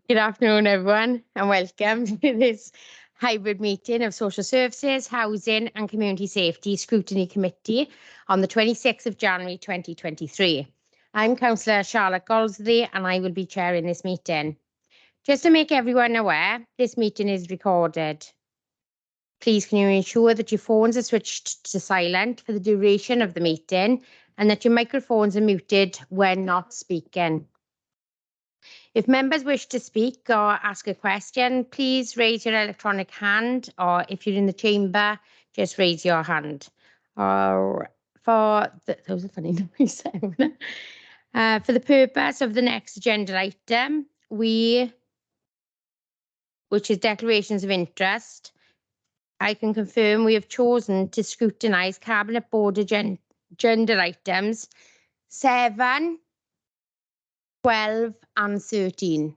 Good afternoon, everyone, and welcome to this hybrid meeting of Social Services, Housing and Community Safety Scrutiny Committee on the 26th of January 2023. I'm Councillor Charlotte Goldsworthy and I will be chairing this meeting. Just to make everyone aware, this meeting is recorded. Please can you ensure that your phones are switched to silent for the duration of the meeting and that your microphones are muted when not speaking. If members wish to speak or ask a question, please raise your electronic hand, or if you're in the chamber, just raise your hand. Or that was a funny noise. For the purpose of the next agenda item, which is declarations of interest, I can confirm we have chosen to scrutinise Cabinet Board agenda items 7, 12 and 13.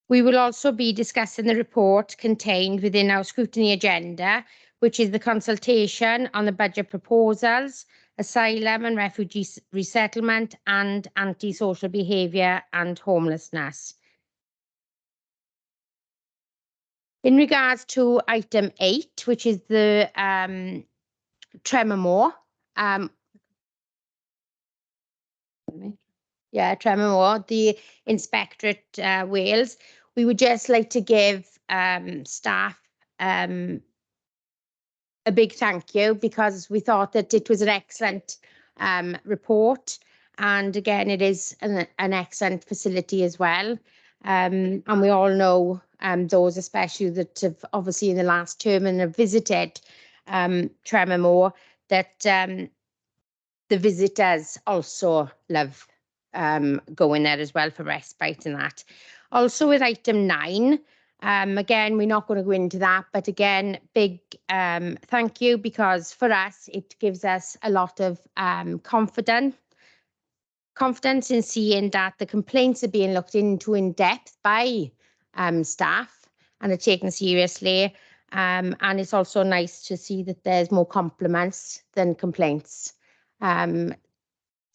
We will also be discussing the report contained within our scrutiny agenda, which is the consultation on the budget proposals, asylum and refugee resettlement, and antisocial behaviour and homelessness. In regards to item 8, which is the Tremor, the Inspectorate Wales, we would just like to give staff a big thank you, because we thought that it was an excellent report, and again it is an excellent facility as well, and we all know those especially that have obviously in the last term and have visited Tremor, that the visitors also love going there as well for respite and that. Also with item 9, again, we're not going to go into that, but again, big thank you, because for us, it gives us a lot of confidence in seeing that the complaints are being looked into in depth by staff and are taken seriously. And it's also nice to see that there's more compliments than complaints.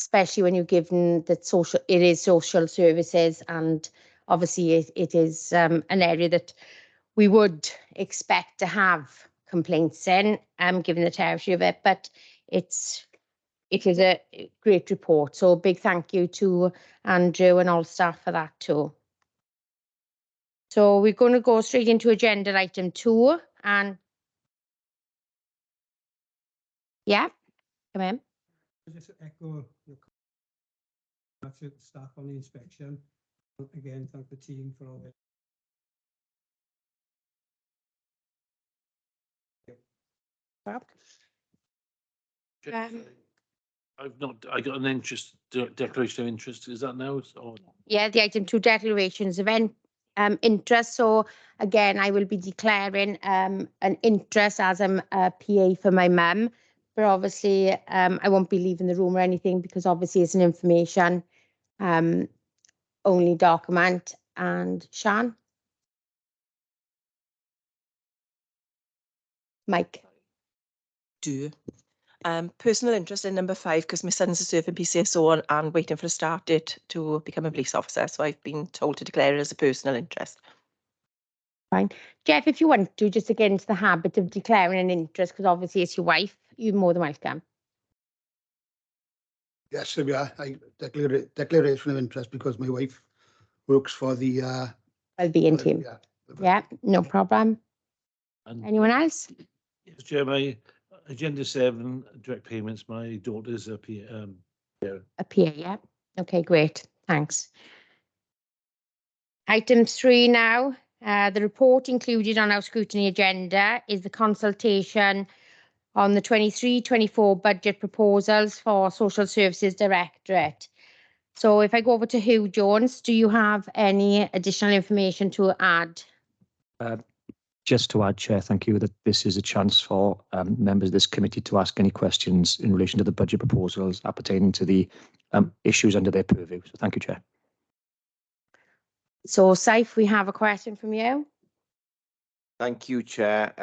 Especially when you're given that it is social services, and obviously it is an area that we would expect to have complaints in, given the territory of it, but it is a great report. So a big thank you to Andrew and all staff for that too. So we're going to go straight into agenda item 2, and yeah, come in. Just echo your staff on the inspection. Again, thank the team for all that. I got an declaration of interest. Is that now? Or? Yeah, the item 2 declarations of interest. So again, I will be declaring an interest as I'm a PA for my mum. But obviously, I won't be leaving the room or anything, because obviously it's an information only document. And Sian? Mike? Do. Personal interest in number 5, because my son's a serving PCSO and waiting for a start date to become a police officer. So I've been told to declare it as a personal interest. Fine. Jeff, if you want to, just to get into the habit of declaring an interest, because obviously it's your wife, you're more than welcome. Yes, yeah, I declaration of interest because my wife works for the Wellbeing team. Yeah, no problem. And anyone else? Yes, Chair, my agenda 7, direct payments. My daughter's a PA. A PA, yeah. Okay, great. Thanks. Item 3 now. The report included on our scrutiny agenda is the consultation on the 23-24 budget proposals for Social Services Directorate. So if I go over to Hugh Jones, do you have any additional information to add? Just to add, Chair, thank you, that this is a chance for members of this committee to ask any questions in relation to the budget proposals appertaining to the issues under their purview. So thank you, Chair. So, Saif, we have a question from you. Thank you, Chair.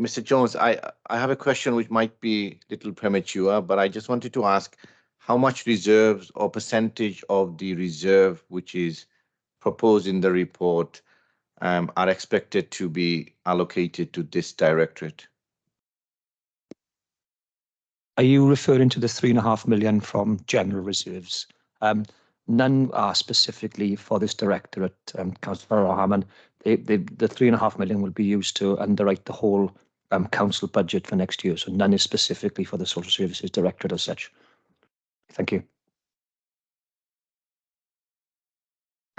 Mr. Jones, I have a question which might be a little premature, but I just wanted to ask, how much reserves or percentage of the reserve which is proposed in the report are expected to be allocated to this directorate? Are you referring to the 3.5 million from general reserves? None are specifically for this directorate, Councillor O'Hammond. The 3.5 million will be used to underwrite the whole council budget for next year. So none is specifically for the social services directorate as such. Thank you.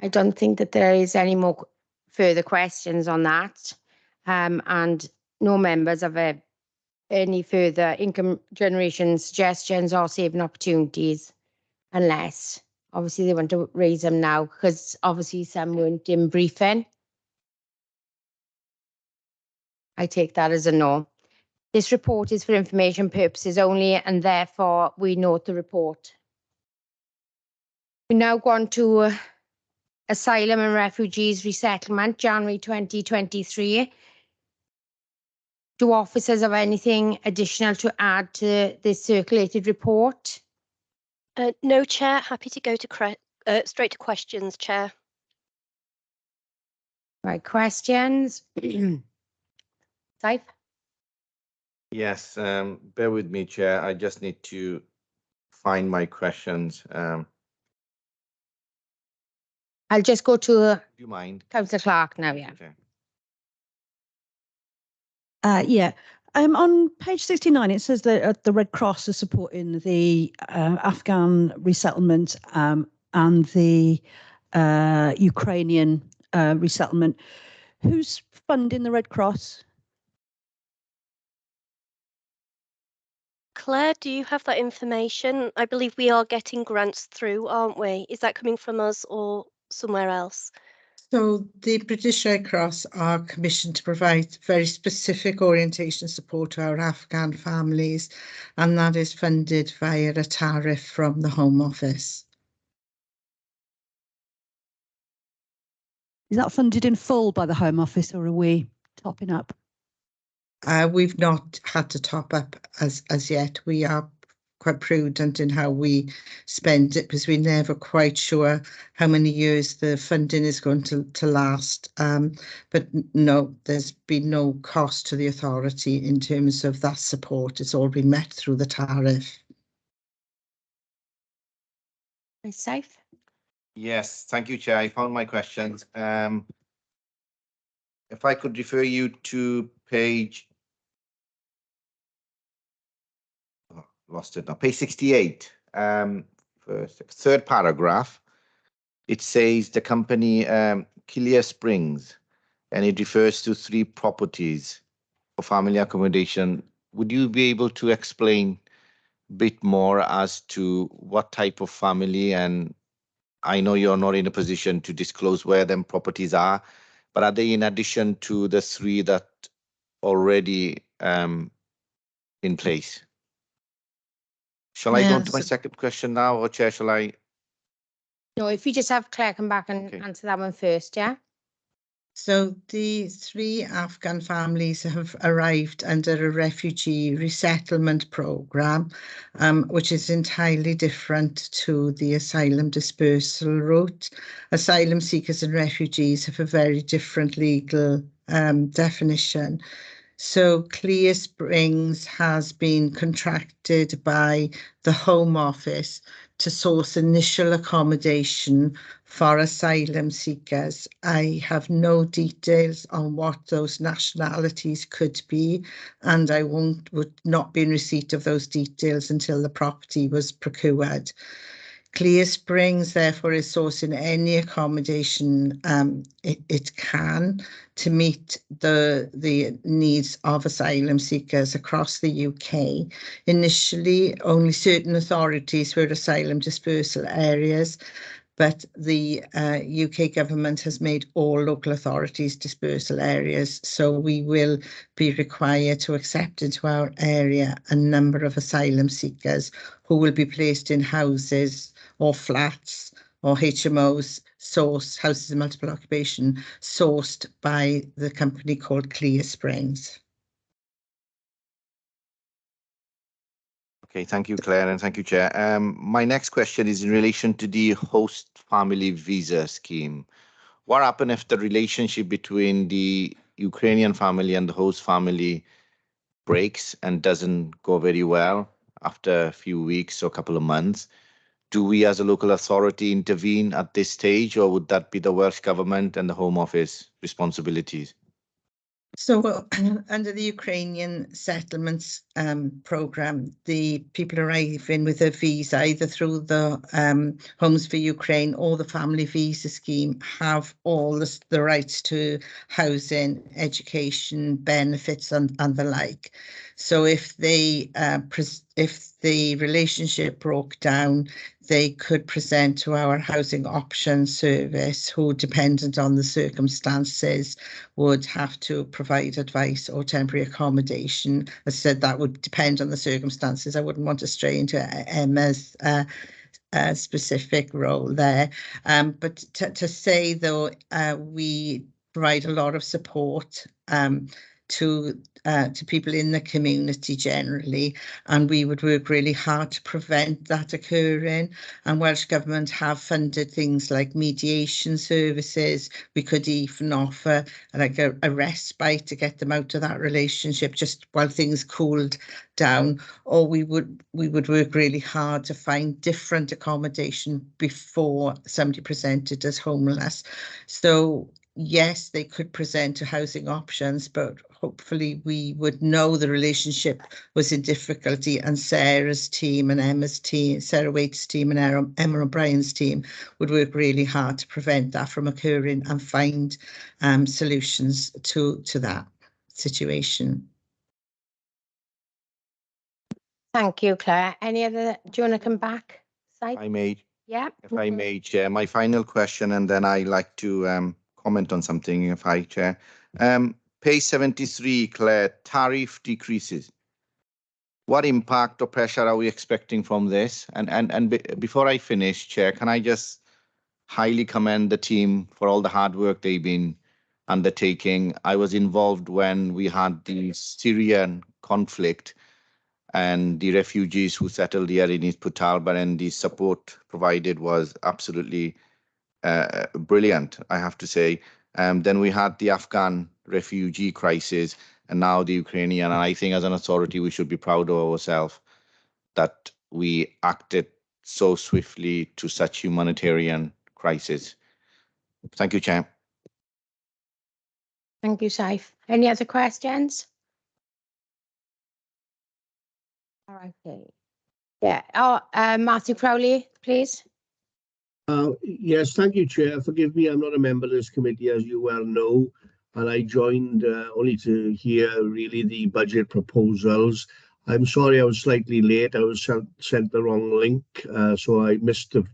I don't think that there is any more further questions on that. And no members have any further income generation suggestions or saving opportunities, unless obviously they want to raise them now, because obviously some weren't in briefing. I take that as a no. This report is for information purposes only, and therefore we note the report. We now go on to Asylum and Refugees Resettlement, January 2023. Do officers have anything additional to add to this circulated report? No, Chair. Happy to go to straight to questions, Chair. Right, questions? Saif? Yes, bear with me, Chair. I just need to find my questions. I'll just go to Do you mind? Councillor Clark now, yeah. Okay. Yeah. On page 69, it says that the Red Cross is supporting the Afghan resettlement and the Ukrainian resettlement. Who's funding the Red Cross? Claire, do you have that information? I believe we are getting grants through, aren't we? Is that coming from us or somewhere else? So the British Red Cross are commissioned to provide very specific orientation support to our Afghan families, and that is funded via a tariff from the Home Office. Is that funded in full by the Home Office, or are we topping up? We've not had to top up as yet. We are quite prudent in how we spend it because we're never quite sure how many years the funding is going to last. But no, there's been no cost to the authority in terms of that support. It's all been met through the tariff. Safe? Yes, thank you, Chair. I found my questions. If I could refer you to page, lost it now, page 68, third paragraph. It says the company Clear Springs, and it refers to 3 properties for family accommodation. Would you be able to explain a bit more as to what type of family? And I know you're not in a position to disclose where them properties are, but are they in addition to the 3 that already in place? Shall I go on to my second question now, or Chair, shall I? No, if you just have Claire come back and answer that one first, yeah? So the 3 Afghan families have arrived under a refugee resettlement programme, which is entirely different to the asylum dispersal route. Asylum seekers and refugees have a very different legal definition. So Clear Springs has been contracted by the Home Office to source initial accommodation for asylum seekers. I have no details on what those nationalities could be, and I would not be in receipt of those details until the property was procured. Clear Springs, therefore, is sourcing any accommodation it can to meet the needs of asylum seekers across the UK. Initially, only certain authorities were asylum dispersal areas, but the UK government has made all local authorities dispersal areas, so we will be required to accept into our area a number of asylum seekers who will be placed in houses or flats or HMOs, houses of multiple occupation, sourced by the company called Clear Springs. Okay, thank you, Claire, and thank you, Chair. My next question is in relation to the host family visa scheme. What happened if the relationship between the Ukrainian family and the host family breaks and doesn't go very well after a few weeks or a couple of months? Do we as a local authority intervene at this stage, or would that be the Welsh Government and the Home Office responsibilities? So under the Ukrainian settlements program, the people arrive in with a visa either through the Homes for Ukraine or the family visa scheme have all the rights to housing, education, benefits and the like. So if they if the relationship broke down, they could present to our housing options service, who, dependent on the circumstances, would have to provide advice or temporary accommodation. As I said, that would depend on the circumstances. I wouldn't want to stray into Emma's specific role there. But to say, though, we provide a lot of support to people in the community generally, and we would work really hard to prevent that occurring. And Welsh Government have funded things like mediation services. We could even offer like a respite to get them out of that relationship just while things cooled down, or we would work really hard to find different accommodation before somebody presented as homeless. So yes, they could present to housing options, but hopefully we would know the relationship was in difficulty, and Sarah's team and Emma's team, Sarah Waite's team and Emma O'Brien's team would work really hard to prevent that from occurring and find solutions to that situation. Thank you, Claire. Any other, do you want to come back? If I may, Yeah. if I may, Chair, my final question, and then I like to comment on something, if I, Chair. Page 73, Claire, tariff decreases. What impact or pressure are we expecting from this? And before I finish, Chair, can I just highly commend the team for all the hard work they've been undertaking. I was involved when we had the Syrian conflict and the refugees who settled here in East Talbot, and the support provided was absolutely brilliant, I have to say. Then we had the Afghan refugee crisis, and now the Ukrainian. And I think as an authority, we should be proud of ourselves that we acted so swiftly to such humanitarian crisis. Thank you, Chair. Thank you, Saif. Any other questions? All right. Okay. Yeah. Oh, Matthew Crowley, please. Yes, thank you, Chair. Forgive me, I'm not a member of this committee, as you well know, and I joined only to hear really the budget proposals. I'm sorry I was slightly late. I was sent the wrong link, so I missed the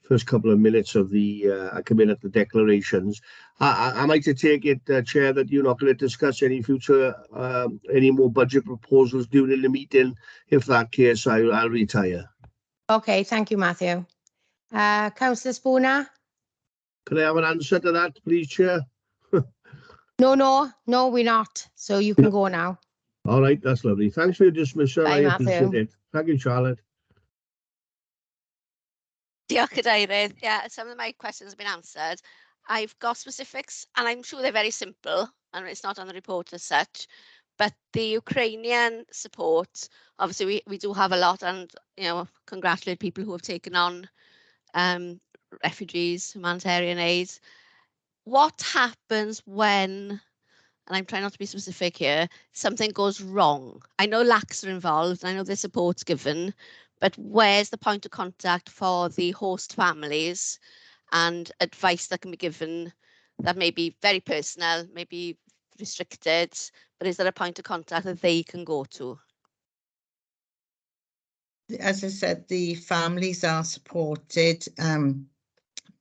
first couple of minutes of the, I come in at the declarations. Am I to take it, Chair, that you're not going to discuss any future, any more budget proposals during the meeting? If that case, I'll retire. Okay, thank you, Matthew. Councillor Spooner? Can I have an answer to that, please, Chair? No, we're not. So you can go now. All right, that's lovely. Thanks for your dismissal. Bye, I Matthew. appreciate it. Thank you, Charlotte. Diolch, Cadeirydd. Yeah, some of my questions have been answered. I've got specifics, and I'm sure they're very simple, and it's not on the report as such. But the Ukrainian support, obviously, we do have a lot, and congratulate people who have taken on refugees, humanitarian aid. What happens when, and I'm trying not to be specific here, something goes wrong? I know LACs are involved, I know there's support's given, but where's the point of contact for the host families and advice that can be given that may be very personal, maybe restricted, but is there a point of contact that they can go to? As I said, the families are supported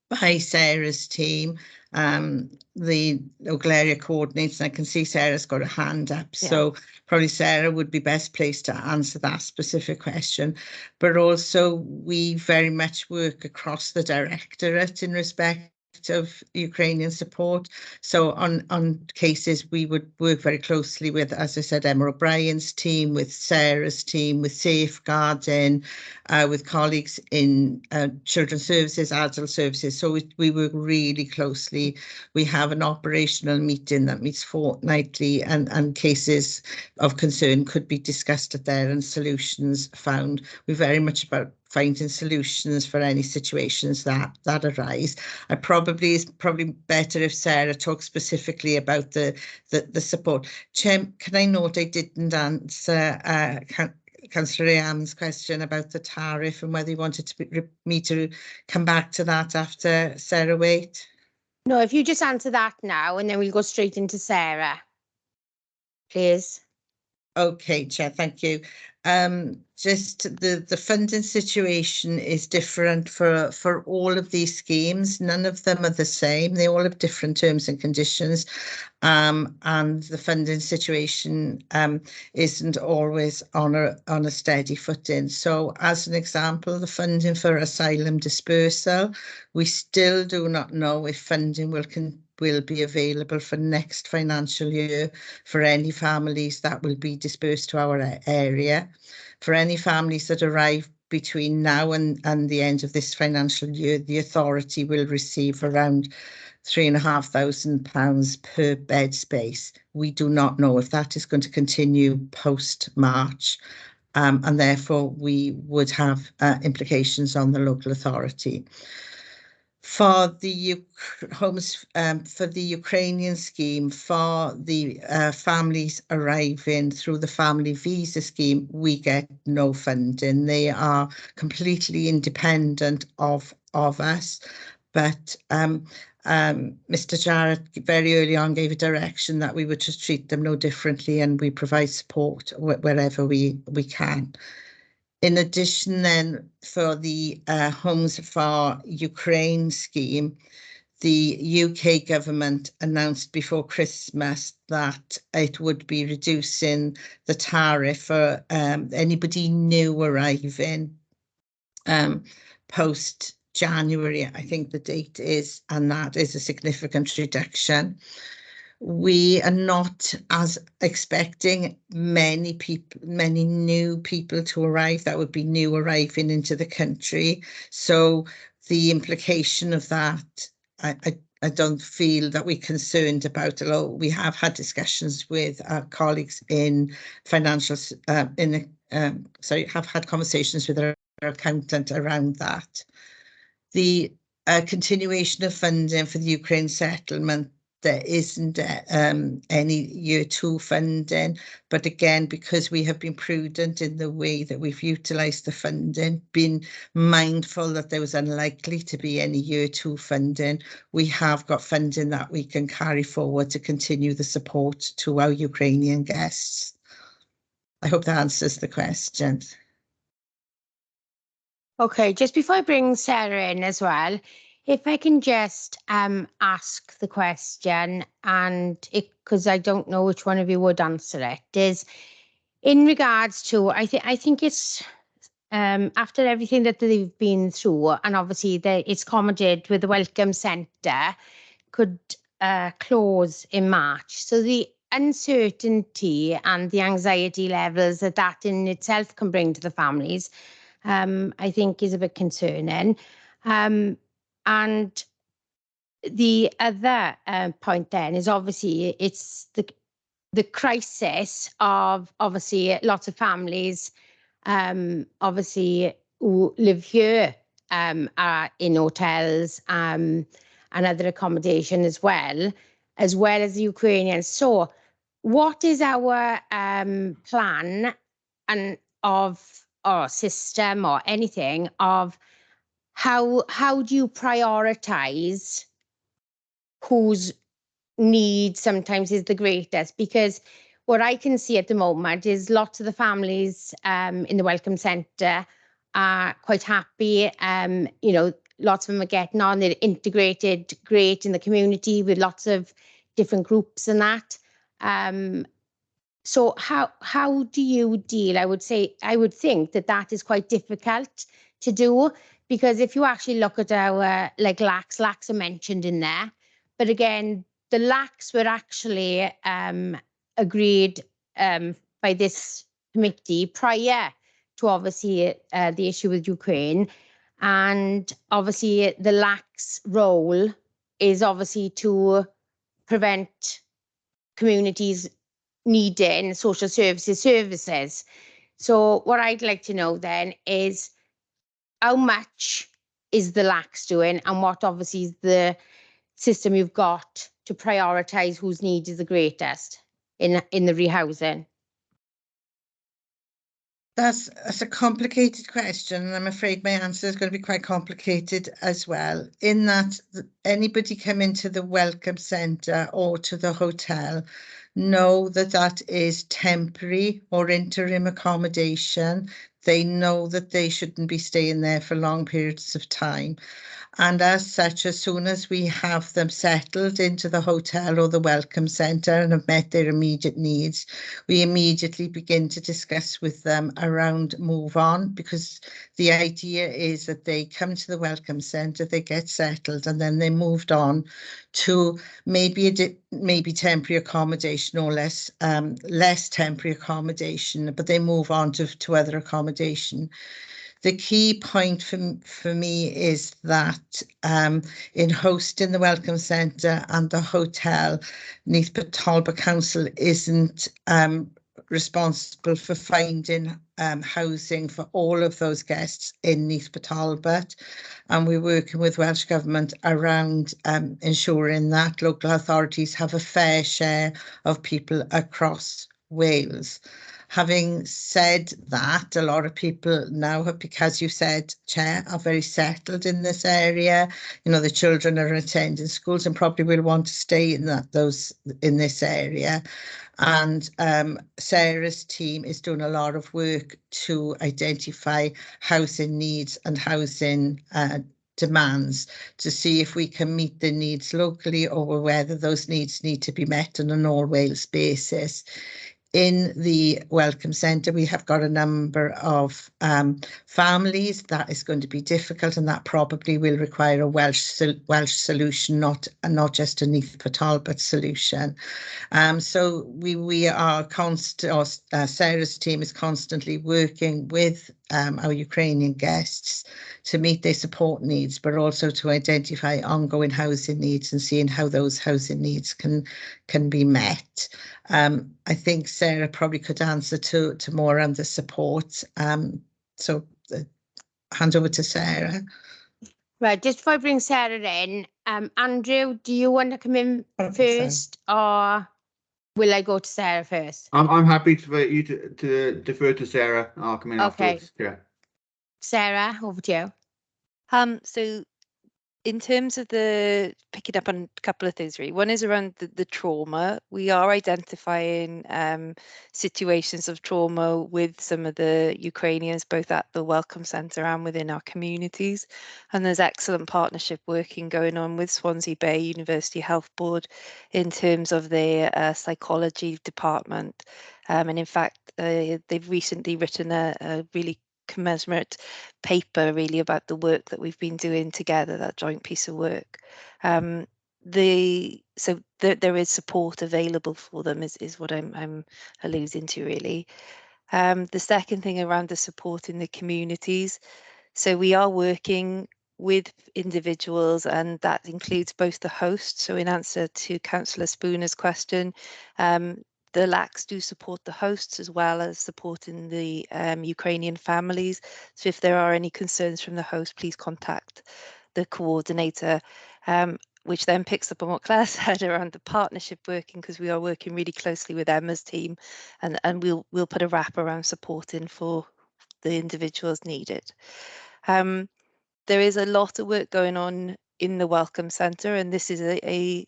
by Sarah's team. The local area coordinates, and I can see Sarah's got a hand up, so probably Sarah would be best placed to answer that specific question. But also we very much work across the directorate in respect of Ukrainian support. So on cases, we would work very closely with, as I said, Emma O'Brien's team, with Sarah's team, with safeguarding, with colleagues in children's services, adult services. So we work really closely. We have an operational meeting that meets fortnightly, and cases of concern could be discussed at there and solutions found. We're very much about finding solutions for any situations that arise. It's probably better if Sarah talks specifically about the support. Chair, can I note I didn't answer Councillor Rayam's question about the tariff and whether he wanted me to come back to that after Sarah Waite? No, if you just answer that now, and then we'll go straight into Sarah, please. Okay, Chair, thank you. Just the funding situation is different for all of these schemes. None of them are the same. They all have different terms and conditions. And the funding situation isn't always on a steady footing. So as an example, the funding for asylum dispersal, we still do not know if funding will be available for next financial year for any families that will be dispersed to our area. For any families that arrive between now and the end of this financial year, the authority will receive around £3,500 per bed space. We do not know if that is going to continue post-March, and therefore we would have implications on the local authority. For the for the Ukrainian scheme, for the families arriving through the family visa scheme, we get no funding. They are completely independent of us. But Mr. Jarrett very early on gave a direction that we would just treat them no differently, and we provide support wherever we can. In addition, then, for the Homes for Ukraine scheme, the UK government announced before Christmas that it would be reducing the tariff for anybody new arriving post-January, I think the date is, and that is a significant reduction. We are not as expecting many new people to arrive. That would be new arriving into the country. So the implication of that, I don't feel that we're concerned about, although we have had discussions with our colleagues in have had conversations with our accountant around that. The continuation of funding for the Ukraine settlement, there isn't any year 2 funding, but again, because we have been prudent in the way that we've utilised the funding, been mindful that there was unlikely to be any year 2 funding, we have got funding that we can carry forward to continue the support to our Ukrainian guests. I hope that answers the question. Okay, just before I bring Sarah in as well, if I can just ask the question, and because I don't know which one of you would answer it, is in regards to, I think it's after everything that they've been through, and obviously it's commented with the Welcome Centre could close in March. So the uncertainty and the anxiety levels that in itself can bring to the families, I think is a bit concerning. And the other point then is obviously it's the crisis of obviously lots of families obviously who live here are in hotels and other accommodation as well as the Ukrainians. So what is our plan and or system or anything of how do you prioritize whose need sometimes is the greatest? Because what I can see at the moment is lots of the families in the Welcome Centre are quite happy. You know, lots of them are getting on, they're integrated great in the community with lots of different groups and that. So how do you deal? I would think that is quite difficult to do, because if you actually look at our like lacks are mentioned in there, but again, the lacks were actually agreed by this committee prior to obviously the issue with Ukraine, and obviously the lacks role is obviously to prevent communities needing social services. So what I'd like to know then is how much is the LACS doing, and what obviously is the system you've got to prioritise whose need is the greatest in the rehousing? That's a complicated question, and I'm afraid my answer is going to be quite complicated as well, in that anybody come into the welcome centre or to the hotel know that that is temporary or interim accommodation. They know that they shouldn't be staying there for long periods of time. And as such, as soon as we have them settled into the hotel or the welcome centre and have met their immediate needs, we immediately begin to discuss with them around move on, because the idea is that they come to the welcome centre, they get settled, and then they moved on to maybe temporary accommodation or less temporary accommodation, but they move on to other accommodation. The key point for me is that in hosting the Welcome Centre and the hotel, Neath Talbot Council isn't responsible for finding housing for all of those guests in Neath Talbot, and we're working with Welsh Government around ensuring that local authorities have a fair share of people across Wales. Having said that, a lot of people now have, because you said, Chair, are very settled in this area. You know, the children are attending schools and probably will want to stay in this area. And Sarah's team is doing a lot of work to identify housing needs and housing demands to see if we can meet the needs locally or whether those needs need to be met on an all Wales basis. In the Welcome Centre, we have got a number of families. That is going to be difficult, and that probably will require a Welsh solution, not just a Neath Talbot solution. So we are Sarah's team is constantly working with our Ukrainian guests to meet their support needs, but also to identify ongoing housing needs and seeing how those housing needs can be met. I think Sarah probably could answer to more on the support. So hand over to Sarah. Right, just before I bring Sarah in, Andrew, do you want to come in first, or will I go to Sarah first? I'm happy for you to defer to Sarah. I'll come in afterwards. Yeah. Sarah, over to you. So in terms of the picking up on a couple of things, really, one is around the trauma. We are identifying situations of trauma with some of the Ukrainians, both at the Welcome Centre and within our communities. And there's excellent partnership working going on with Swansea Bay University Health Board in terms of their psychology department. And in fact, they've recently written a really commensurate paper really about the work that we've been doing together, that joint piece of work. So there is support available for them is what I'm alluding to really. The second thing around the support in the communities. So we are working with individuals, and that includes both the host. So in answer to Councillor Spooner's question, the LACs do support the hosts as well as supporting the Ukrainian families. So if there are any concerns from the host, please contact the coordinator, which then picks up on what Claire said around the partnership working, because we are working really closely with Emma's team, and we'll put a wrap around supporting for the individuals needed. There is a lot of work going on in the Welcome Centre, and this is a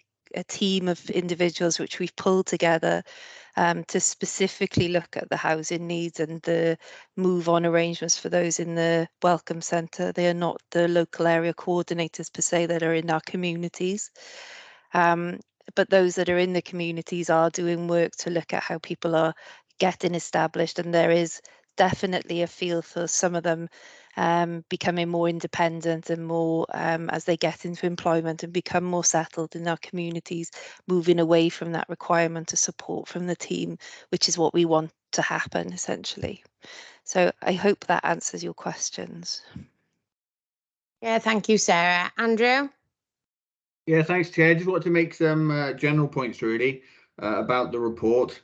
team of individuals which we've pulled together to specifically look at the housing needs and the move on arrangements for those in the Welcome Centre. They are not the local area coordinators per se that are in our communities. But those that are in the communities are doing work to look at how people are getting established, and there is definitely a feel for some of them becoming more independent and more as they get into employment and become more settled in our communities, moving away from that requirement of support from the team, which is what we want to happen essentially. So I hope that answers your questions. Yeah, thank you, Sarah. Andrew? Yeah, thanks, Chair. Just wanted to make some general points really about the report.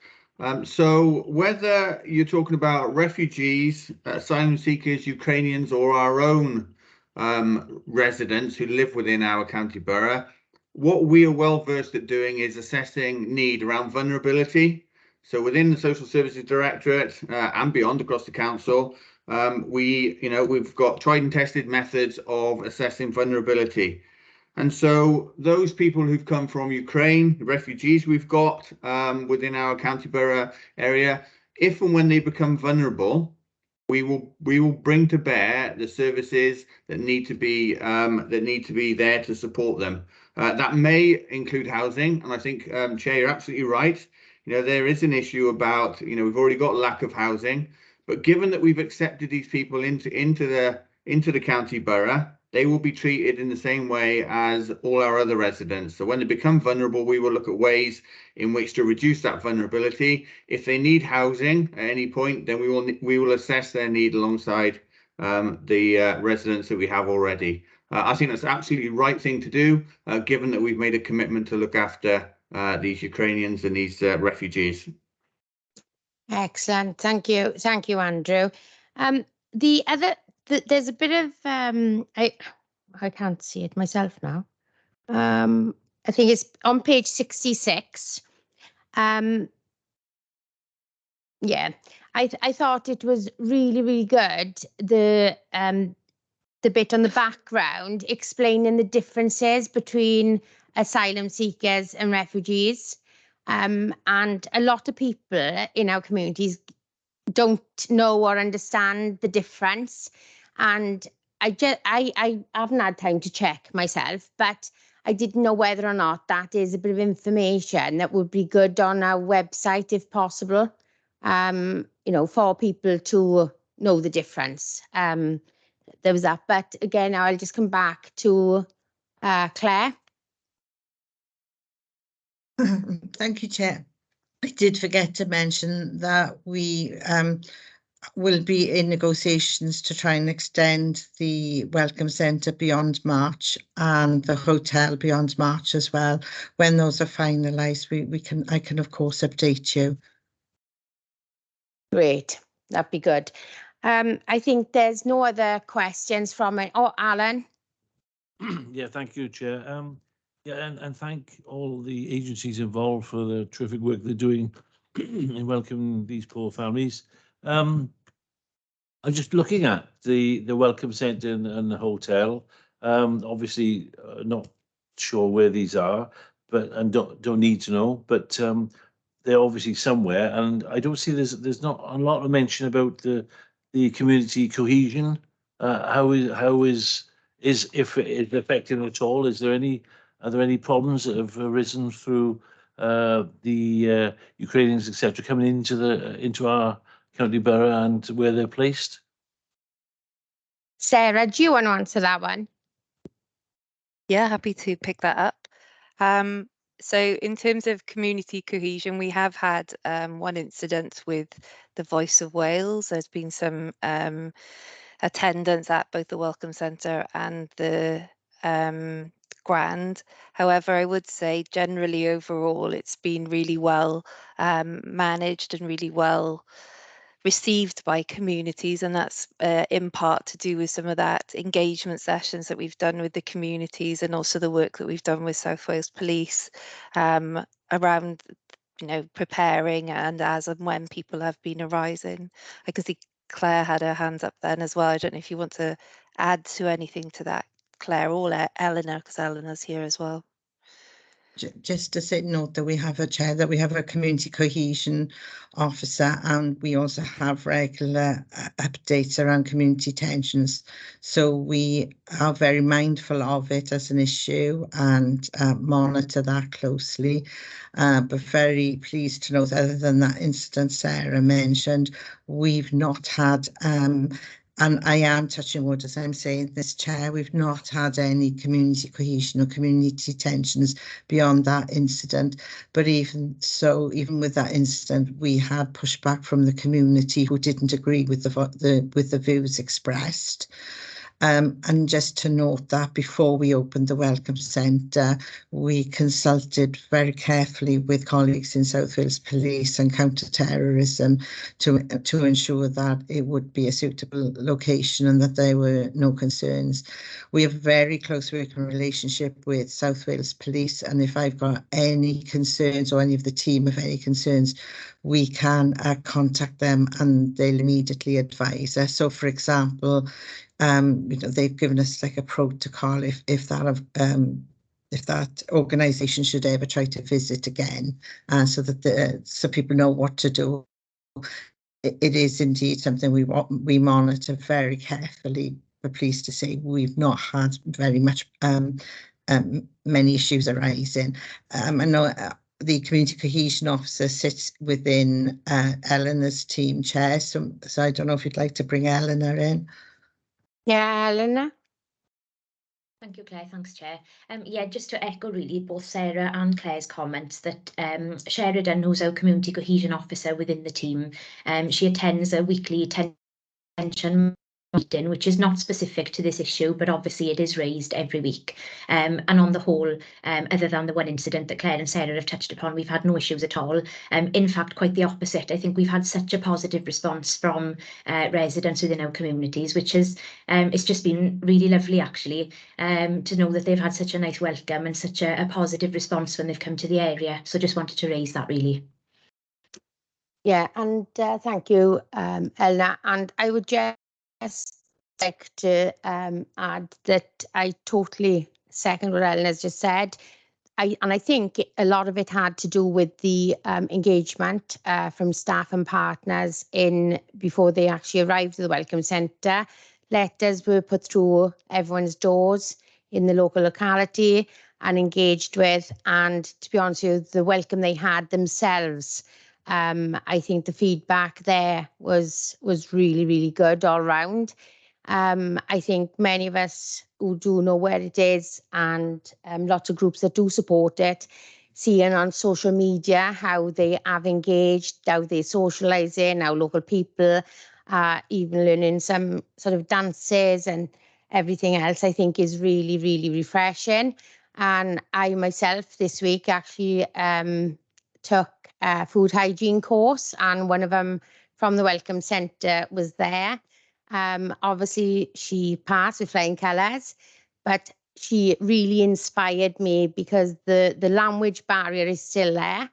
So whether you're talking about refugees, asylum seekers, Ukrainians, or our own residents who live within our county borough, what we are well versed at doing is assessing need around vulnerability. So within the Social Services Directorate and beyond across the council, we've got tried and tested methods of assessing vulnerability. And so those people who've come from Ukraine, the refugees we've got within our county borough area, if and when they become vulnerable, we will bring to bear the services that need to be there to support them. That may include housing, and I think Chair, you're absolutely right. There is an issue about we've already got lack of housing, but given that we've accepted these people into the county borough, they will be treated in the same way as all our other residents. So when they become vulnerable, we will look at ways in which to reduce that vulnerability. If they need housing at any point, then we will assess their need alongside the residents that we have already. I think that's absolutely the right thing to do, given that we've made a commitment to look after these Ukrainians and these refugees. Excellent. Thank you. Thank you, Andrew. There's a bit of, I can't see it myself now. I think it's on page 66. Yeah, I thought it was really, really good. The bit on the background explaining the differences between asylum seekers and refugees. And a lot of people in our communities don't know or understand the difference. And I haven't had time to check myself, but I didn't know whether or not that is a bit of information that would be good on our website if possible, for people to know the difference. There was that, but again, I'll just come back to Claire. Thank you, Chair. I did forget to mention that we will be in negotiations to try and extend the Welcome Centre beyond March and the hotel beyond March as well. When those are finalised, I can of course update you. Great, that'd be good. I think there's no other questions from it. Oh, Alan. Yeah, thank you, Chair. Yeah, and thank all the agencies involved for the terrific work they're doing in welcoming these poor families. I'm just looking at the welcome centre and the hotel. Obviously, not sure where these are, and don't need to know, but they're obviously somewhere. And I don't see there's not a lot of mention about the community cohesion. How is if it is affecting at all? Are there any problems that have arisen through the Ukrainians, etc., coming into our county borough and where they're placed? Sarah, do you want to answer that one? Yeah, happy to pick that up. So in terms of community cohesion, we have had one incident with the Voice of Wales. There's been some attendance at both the Welcome Centre and the Grand. However, I would say generally overall, it's been really well managed and really well received by communities, and that's in part to do with some of that engagement sessions that we've done with the communities and also the work that we've done with South Wales Police around preparing and as and when people have been arising. I can see Claire had her hands up then as well. I don't know if you want to add to anything to that, Claire, or Eleanor, because Eleanor's here as well. Just to say, note that we have a chair, that we have a community cohesion officer, and we also have regular updates around community tensions. So we are very mindful of it as an issue and monitor that closely. But very pleased to note, other than that incident Sarah mentioned, we've not had and I am touching wood as I'm saying this, Chair, we've not had any community cohesion or community tensions beyond that incident. But even so, even with that incident, we had pushback from the community who didn't agree with the views expressed. And just to note that before we opened the Welcome Centre, we consulted very carefully with colleagues in South Wales Police and counter-terrorism to ensure that it would be a suitable location and that there were no concerns. We have a very close working relationship with South Wales Police, and if I've got any concerns or any of the team have any concerns, we can contact them and they'll immediately advise us. So, for example, they've given us like a protocol if that organisation should ever try to visit again, so that so people know what to do. It is indeed something we monitor very carefully. We're pleased to say we've not had very much many issues arising. I know the community cohesion officer sits within Eleanor's team, Chair. So I don't know if you'd like to bring Eleanor in. Yeah, Eleanor. Thank you, Claire. Thanks, Chair. Yeah, just to echo really both Sarah and Claire's comments that Sheridan, who's our community cohesion officer within the team, she attends a weekly tension meeting, which is not specific to this issue, but obviously it is raised every week. And on the whole, other than the one incident that Claire and Sarah have touched upon, we've had no issues at all. In fact, quite the opposite. I think we've had such a positive response from residents within our communities, which is it's just been really lovely actually to know that they've had such a nice welcome and such a positive response when they've come to the area. So just wanted to raise that really. Yeah, and thank you, Eleanor. And I would just like to add that I totally second what Eleanor's just said. I think a lot of it had to do with the engagement from staff and partners before they actually arrived at the Welcome Centre. Letters were put through everyone's doors in the local locality and engaged with. And to be honest with you, the welcome they had themselves, I think the feedback there was really, really good all round. I think many of us who do know where it is and lots of groups that do support it, seeing on social media how they have engaged, how they're socialising, how local people are even learning some sort of dances and everything else, I think is really, really refreshing. And I myself this week actually took a food hygiene course, and one of them from the Welcome Centre was there. Obviously, she passed with flying colours, but she really inspired me because the language barrier is still there.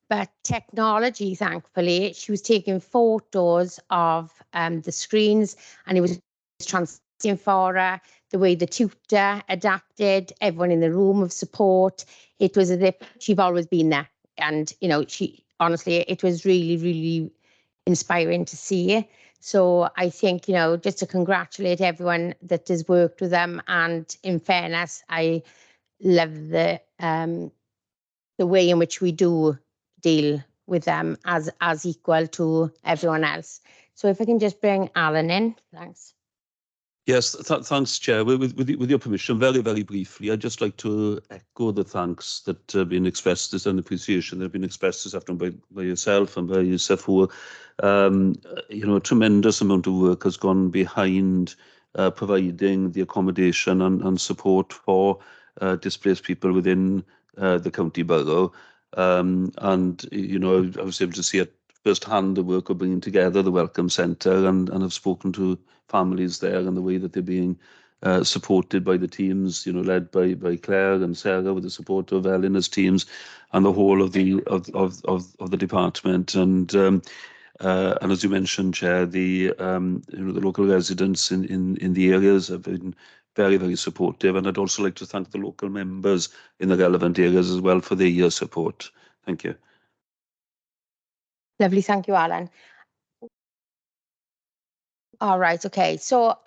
But technology, thankfully, she was taking photos of the screens, and it was translating for her, the way the tutor adapted, everyone in the room of support. It was as if she'd always been there. And, she honestly, it was really, really inspiring to see. So I think, just to congratulate everyone that has worked with them. And in fairness, I love the way in which we do deal with them as equal to everyone else. So if I can just bring Alan in, thanks. Yes, thanks, Chair. With your permission, very, very briefly, I'd just like to echo the thanks that have been expressed, and appreciation that have been expressed this afternoon by yourself and by Yusuf. A tremendous amount of work has gone behind providing the accommodation and support for displaced people within the county borough. I was able to see it firsthand, the work of bringing together the Welcome Centre, and have spoken to families there and the way that they're being supported by the teams, led by Claire and Sarah with the support of Eleanor's teams and the whole of the department. And as you mentioned, Chair, the local residents in the areas have been very, very supportive. And I'd also like to thank the local members in the relevant areas as well for their support. Thank you. Lovely, thank you, Alan. All right, okay. So,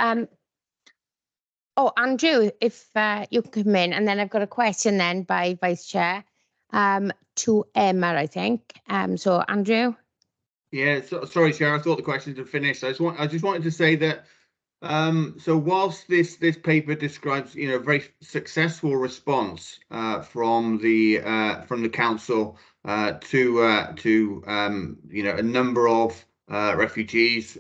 oh, Andrew, if you can come in, and then I've got a question then by Vice Chair to Emma, I think. So, Andrew. Yeah, sorry, Chair. I thought the questions had finished. I just wanted to say that. So whilst this paper describes, a very successful response from the council to a number of refugees,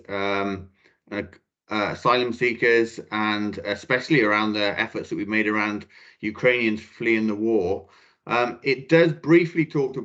asylum seekers, and especially around the efforts that we've made around Ukrainians fleeing the war, it does briefly talk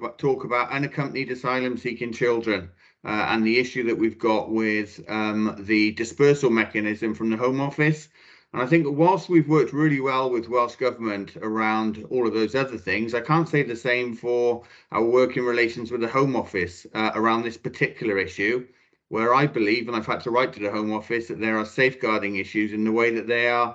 about unaccompanied asylum seeking children. And the issue that we've got with the dispersal mechanism from the Home Office. And I think whilst we've worked really well with Welsh Government around all of those other things, I can't say the same for our working relations with the Home Office around this particular issue, where I believe, and I've had to write to the Home Office, that there are safeguarding issues in the way that they're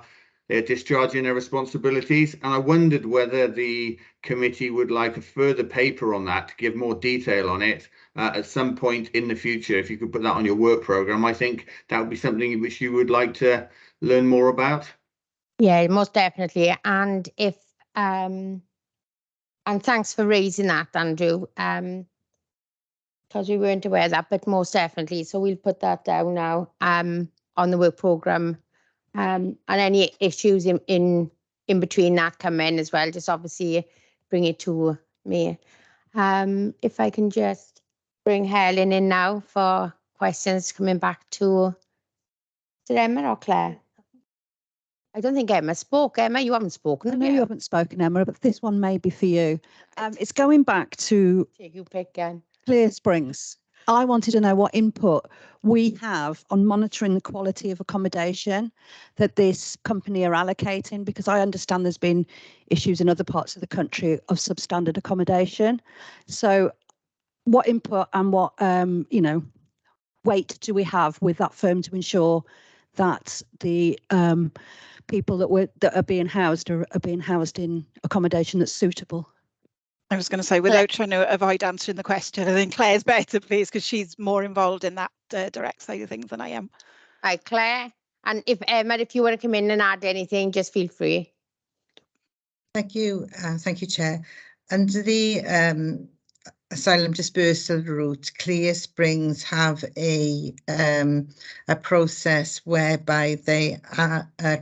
discharging their responsibilities. And I wondered whether the committee would like a further paper on that to give more detail on it at some point in the future. If you could put that on your work programme, I think that would be something which you would like to learn more about. Yeah, most definitely. And if and thanks for raising that, Andrew, because we weren't aware of that, but most definitely. So we'll put that down now on the work programme. And any issues in between that come in as well, just obviously bring it to me. If I can just bring Helen in now for questions coming back to Emma or Claire? I don't think Emma spoke. Emma, you haven't spoken. I know you haven't spoken, Emma, but this one may be for you. It's going back to Take you pick again. Clear Springs. I wanted to know what input we have on monitoring the quality of accommodation that this company are allocating, because I understand there's been issues in other parts of the country of substandard accommodation. So what input and what, weight do we have with that firm to ensure that the people that are being housed are being housed in accommodation that's suitable? I was going to say, without trying to avoid answering the question, I think Claire's better, please, because she's more involved in that direct side of things than I am. Hi, Claire. And if Emma, if you want to come in and add anything, just feel free. Thank you, Chair. Under the asylum dispersal route, Clear Springs have a process whereby they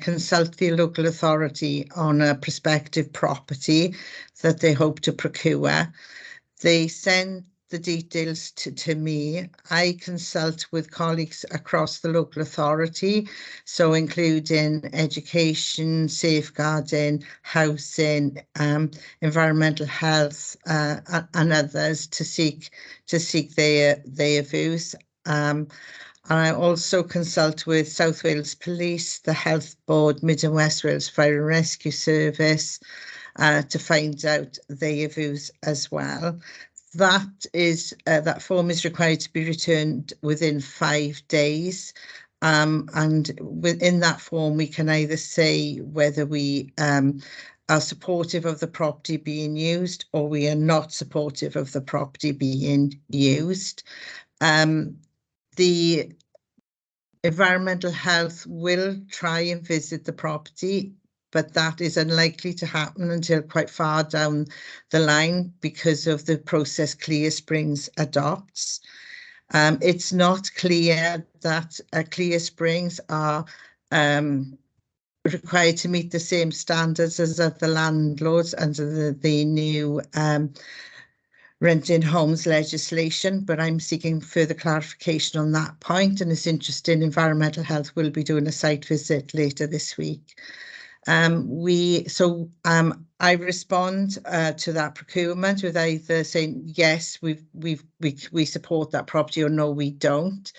consult the local authority on a prospective property that they hope to procure. They send the details to me. I consult with colleagues across the local authority, so including education, safeguarding, housing, environmental health, and others to seek their views. And I also consult with South Wales Police, the Health Board, Mid and West Wales Fire and Rescue Service to find out their views as well. That form is required to be returned within 5 days. And within that form, we can either say whether we are supportive of the property being used or we are not supportive of the property being used. The environmental health will try and visit the property, but that is unlikely to happen until quite far down the line because of the process Clear Springs adopts. It's not clear that Clear Springs are required to meet the same standards as other landlords under the new renting homes legislation, but I'm seeking further clarification on that point, and is interested in environmental health will be doing a site visit later this week. I respond to that procurement with either saying yes, we support that property, or no, we don't.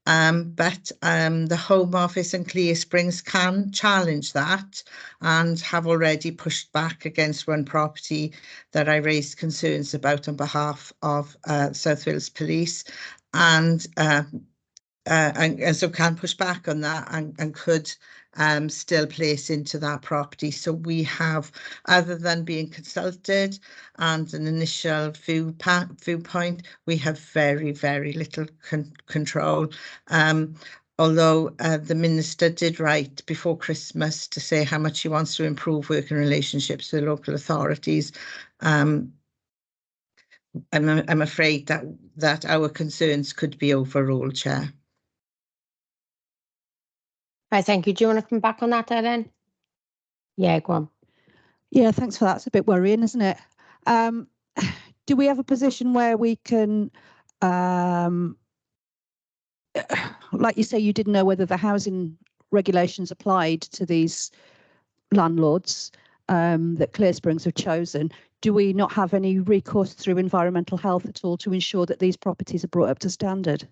But the Home Office and Clear Springs can challenge that and have already pushed back against one property that I raised concerns about on behalf of South Wales Police, and so can push back on that and could still place into that property. So we have, other than being consulted and an initial viewpoint, we have very, very little control. Although the Minister did write before Christmas to say how much he wants to improve working relationships with local authorities, I'm afraid that our concerns could be overruled, Chair. Right, thank you. Do you want to come back on that, Ellen? Yeah, go on. Yeah, thanks for that. It's a bit worrying, isn't it? Do we have a position where we can, like you say, you didn't know whether the housing regulations applied to these landlords that Clear Springs have chosen? Do we not have any recourse through environmental health at all to ensure that these properties are brought up to standard?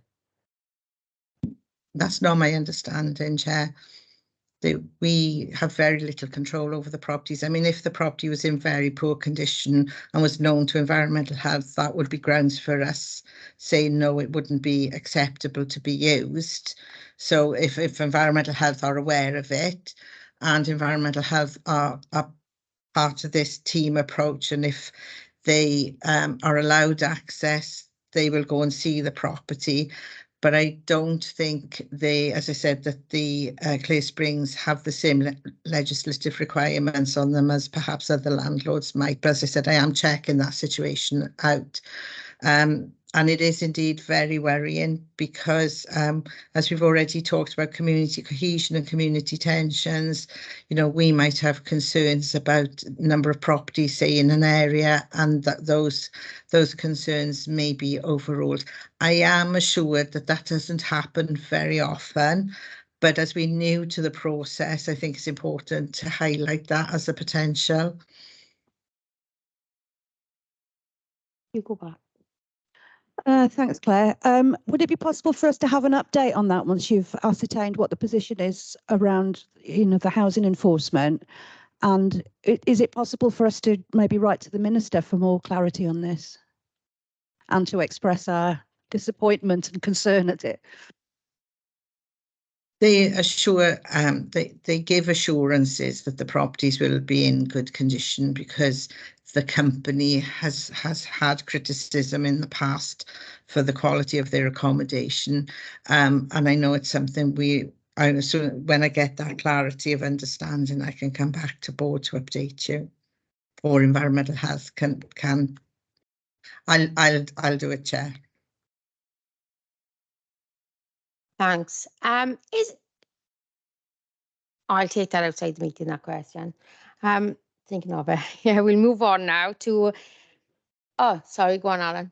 That's not my understanding, Chair. We have very little control over the properties. I mean, if the property was in very poor condition and was known to environmental health, that would be grounds for us saying no, it wouldn't be acceptable to be used. So if environmental health are aware of it, and environmental health are part of this team approach, and if they are allowed access, they will go and see the property. But I don't think as I said, that the Clear Springs have the same legislative requirements on them as perhaps other landlords might. But as I said, I am checking that situation out. And it is indeed very worrying because, as we've already talked about community cohesion and community tensions, you know, we might have concerns about number of properties, say, in an area, and that those concerns may be overruled. I am assured that that doesn't happen very often, but as we're new to the process, I think it's important to highlight that as a potential. You go back. Thanks, Claire. Would it be possible for us to have an update on that once you've ascertained what the position is around, you know, the housing enforcement? And is it possible for us to maybe write to the Minister for more clarity on this and to express our disappointment and concern at it? They assure, they give assurances that the properties will be in good condition because the company has had criticism in the past for the quality of their accommodation. And I know it's something when I get that clarity of understanding, I can come back to board to update you. Or environmental health I'll do it, Chair. Thanks. I'll take that outside the meeting, that question. Thinking of it. Yeah, we'll move on now to, oh, sorry, go on, Alan.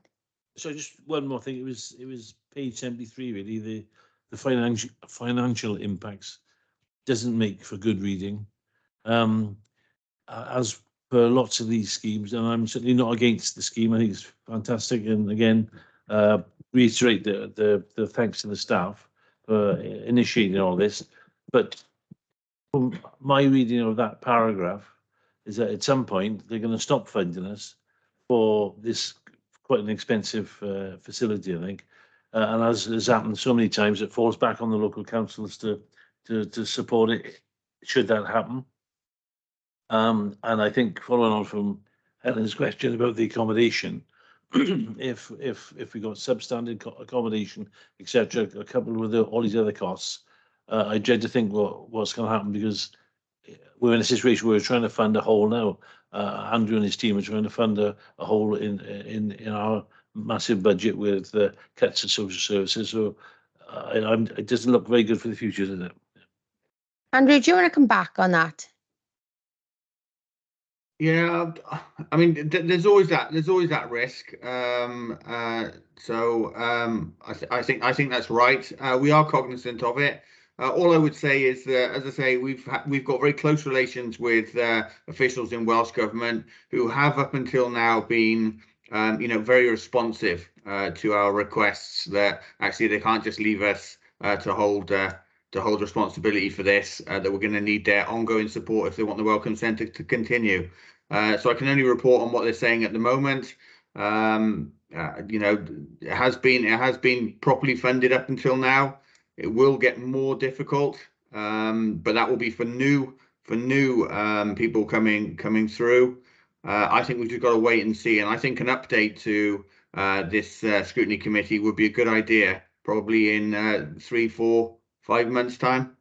So just one more thing. It was page 73, really. The financial impacts doesn't make for good reading. As per lots of these schemes, and I'm certainly not against the scheme. I think it's fantastic. And again, reiterate the thanks to the staff for initiating all this. But from my reading of that paragraph is that at some point they're going to stop funding us for this quite an expensive facility, I think. And as has happened so many times, it falls back on the local councils to support it, should that happen. And I think following on from Helen's question about the accommodation, if we got substandard accommodation, etc., coupled with all these other costs, I dread to think what's going to happen, because we're in a situation where we're trying to fund a hole now. Andrew and his team are trying to fund a hole in our massive budget with cuts in social services. So it doesn't look very good for the future, does it? Andrew, do you want to come back on that? Yeah, I mean, there's always that risk. I think that's right. We are cognizant of it. All I would say is that, as I say, we've got very close relations with officials in Welsh Government who have up until now been, very responsive to our requests that actually they can't just leave us to hold responsibility for this. That we're going to need their ongoing support if they want the Welcome Centre to continue. So I can only report on what they're saying at the moment. It has been properly funded up until now. It will get more difficult but that will be for new people coming through. I think we've just got to wait and see, and I think an update to this scrutiny committee would be a good idea, probably in 3, 4, 5 months' time.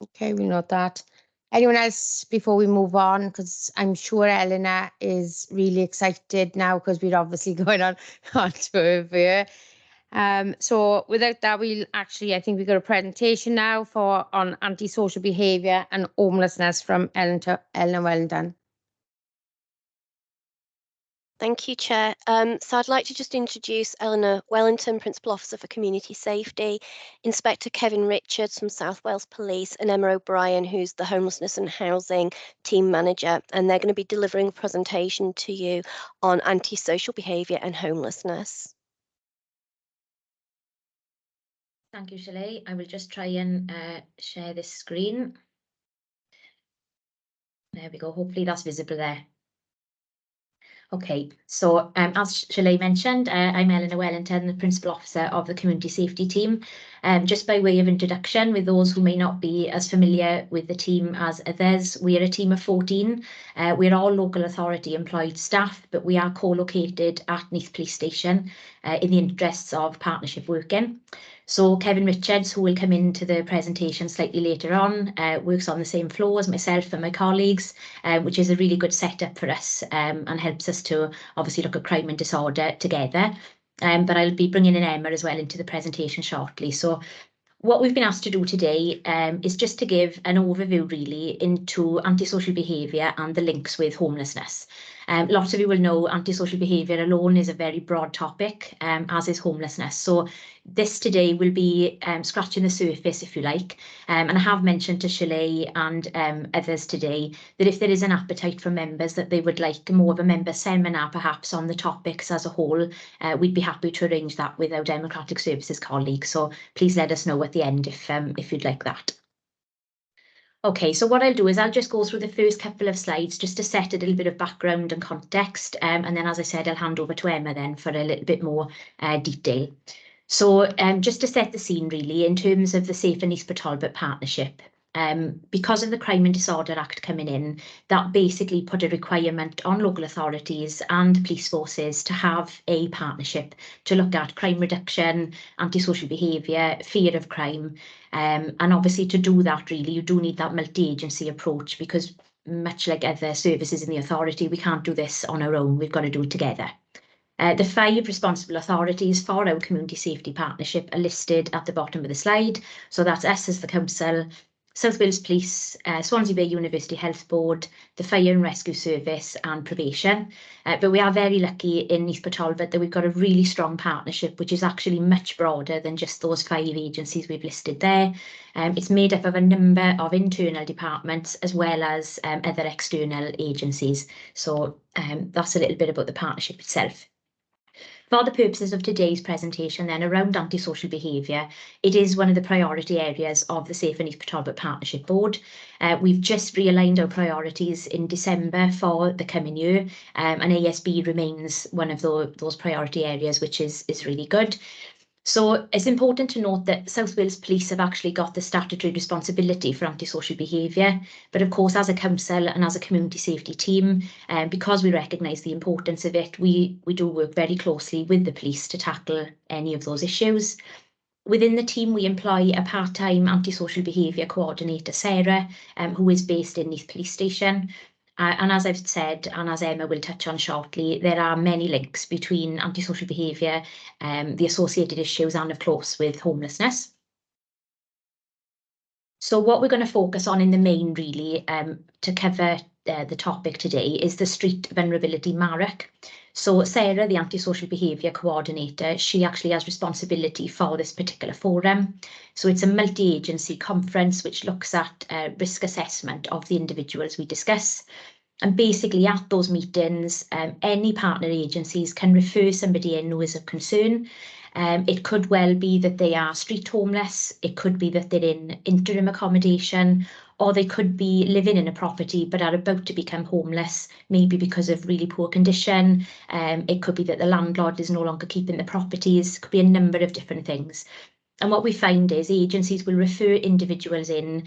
Okay, we note that. Anyone else before we move on? Because I'm sure Eleanor is really excited now because we're obviously going on tour for her. So without that, I think we've got a presentation now on antisocial behaviour and homelessness from Eleanor Wellington. Thank you, Chair. So I'd like to just introduce Eleanor Wellington, Principal Officer for Community Safety, Inspector Kevin Richards from South Wales Police, and Emma O'Brien, who's the Homelessness and Housing Team Manager. And they're going to be delivering a presentation to you on antisocial behaviour and homelessness. Thank you, Shelley. I will just try and share this screen. There we go. Hopefully that's visible there. Okay, so as Shelley mentioned, I'm Eleanor Wellington, the Principal Officer of the Community Safety Team. Just by way of introduction, with those who may not be as familiar with the team as others, we are a team of 14. We're all local authority employed staff, but we are co-located at Neath Police Station in the interests of partnership working. So Kevin Richards, who will come into the presentation slightly later on, works on the same floor as myself and my colleagues, which is a really good setup for us and helps us to obviously look at crime and disorder together. But I'll be bringing in Emma as well into the presentation shortly. So what we've been asked to do today is just to give an overview really into antisocial behaviour and the links with homelessness. Lots of you will know antisocial behaviour alone is a very broad topic, as is homelessness. So this today will be scratching the surface, if you like. And I have mentioned to Shelley and others today that if there is an appetite from members that they would like more of a member seminar perhaps on the topics as a whole, we'd be happy to arrange that with our Democratic Services colleagues. So please let us know at the end if you'd like that. Okay, so what I'll do is I'll just go through the first couple of slides just to set a little bit of background and context. And then, as I said, I'll hand over to Emma then for a little bit more detail. So just to set the scene really, in terms of the Safe and Neath Talbot partnership, because of the Crime and Disorder Act coming in, that basically put a requirement on local authorities and police forces to have a partnership to look at crime reduction, antisocial behaviour, fear of crime. And obviously to do that really, you do need that multi-agency approach because much like other services in the authority, we can't do this on our own, we've got to do it together. The 5 responsible authorities for our community safety partnership are listed at the bottom of the slide. So that's us as the council, South Wales Police, Swansea Bay University Health Board, the Fire and Rescue Service and Probation. But we are very lucky in Neath Talbot that we've got a really strong partnership, which is actually much broader than just those 5 agencies we've listed there. It's made up of a number of internal departments as well as other external agencies. So that's a little bit about the partnership itself. For the purposes of today's presentation then around antisocial behaviour, it is one of the priority areas of the Safe and Neath Talbot Partnership Board. We've just realigned our priorities in December for the coming year, and ASB remains one of those priority areas, which is really good. So it's important to note that South Wales Police have actually got the statutory responsibility for antisocial behaviour. But of course, as a council and as a community safety team, because we recognise the importance of it, we do work very closely with the police to tackle any of those issues. Within the team, we employ a part-time antisocial behaviour coordinator, Sarah, who is based in Neath Police Station. And as I've said, and as Emma will touch on shortly, there are many links between antisocial behaviour, the associated issues and of course with homelessness. So what we're going to focus on in the main really to cover the topic today is the street vulnerability MARAC. So Sarah, the antisocial behaviour coordinator, she actually has responsibility for this particular forum. So it's a multi-agency conference which looks at risk assessment of the individuals we discuss. And basically at those meetings, any partner agencies can refer somebody in who is of concern. It could well be that they are street homeless, it could be that they're in interim accommodation, or they could be living in a property but are about to become homeless, maybe because of really poor condition. It could be that the landlord is no longer keeping the properties, it could be a number of different things. And what we find is agencies will refer individuals in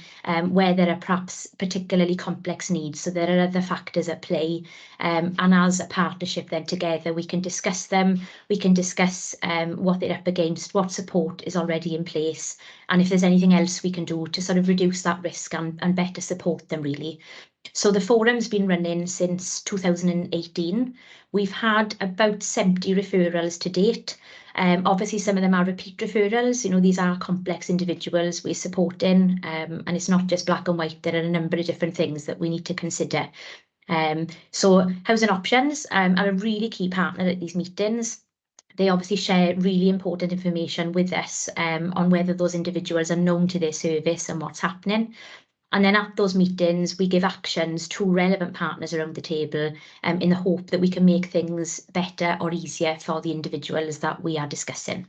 where there are perhaps particularly complex needs. So there are other factors at play. And as a partnership then together, we can discuss them. We can discuss what they're up against, what support is already in place, and if there's anything else we can do to sort of reduce that risk and better support them really. So the forum's been running since 2018. We've had about 70 referrals to date. Obviously, some of them are repeat referrals. You know, these are complex individuals we're supporting, and it's not just black and white. There are a number of different things that we need to consider. So housing options are a really key partner at these meetings. They obviously share really important information with us on whether those individuals are known to their service and what's happening. And then at those meetings, we give actions to relevant partners around the table in the hope that we can make things better or easier for the individuals that we are discussing.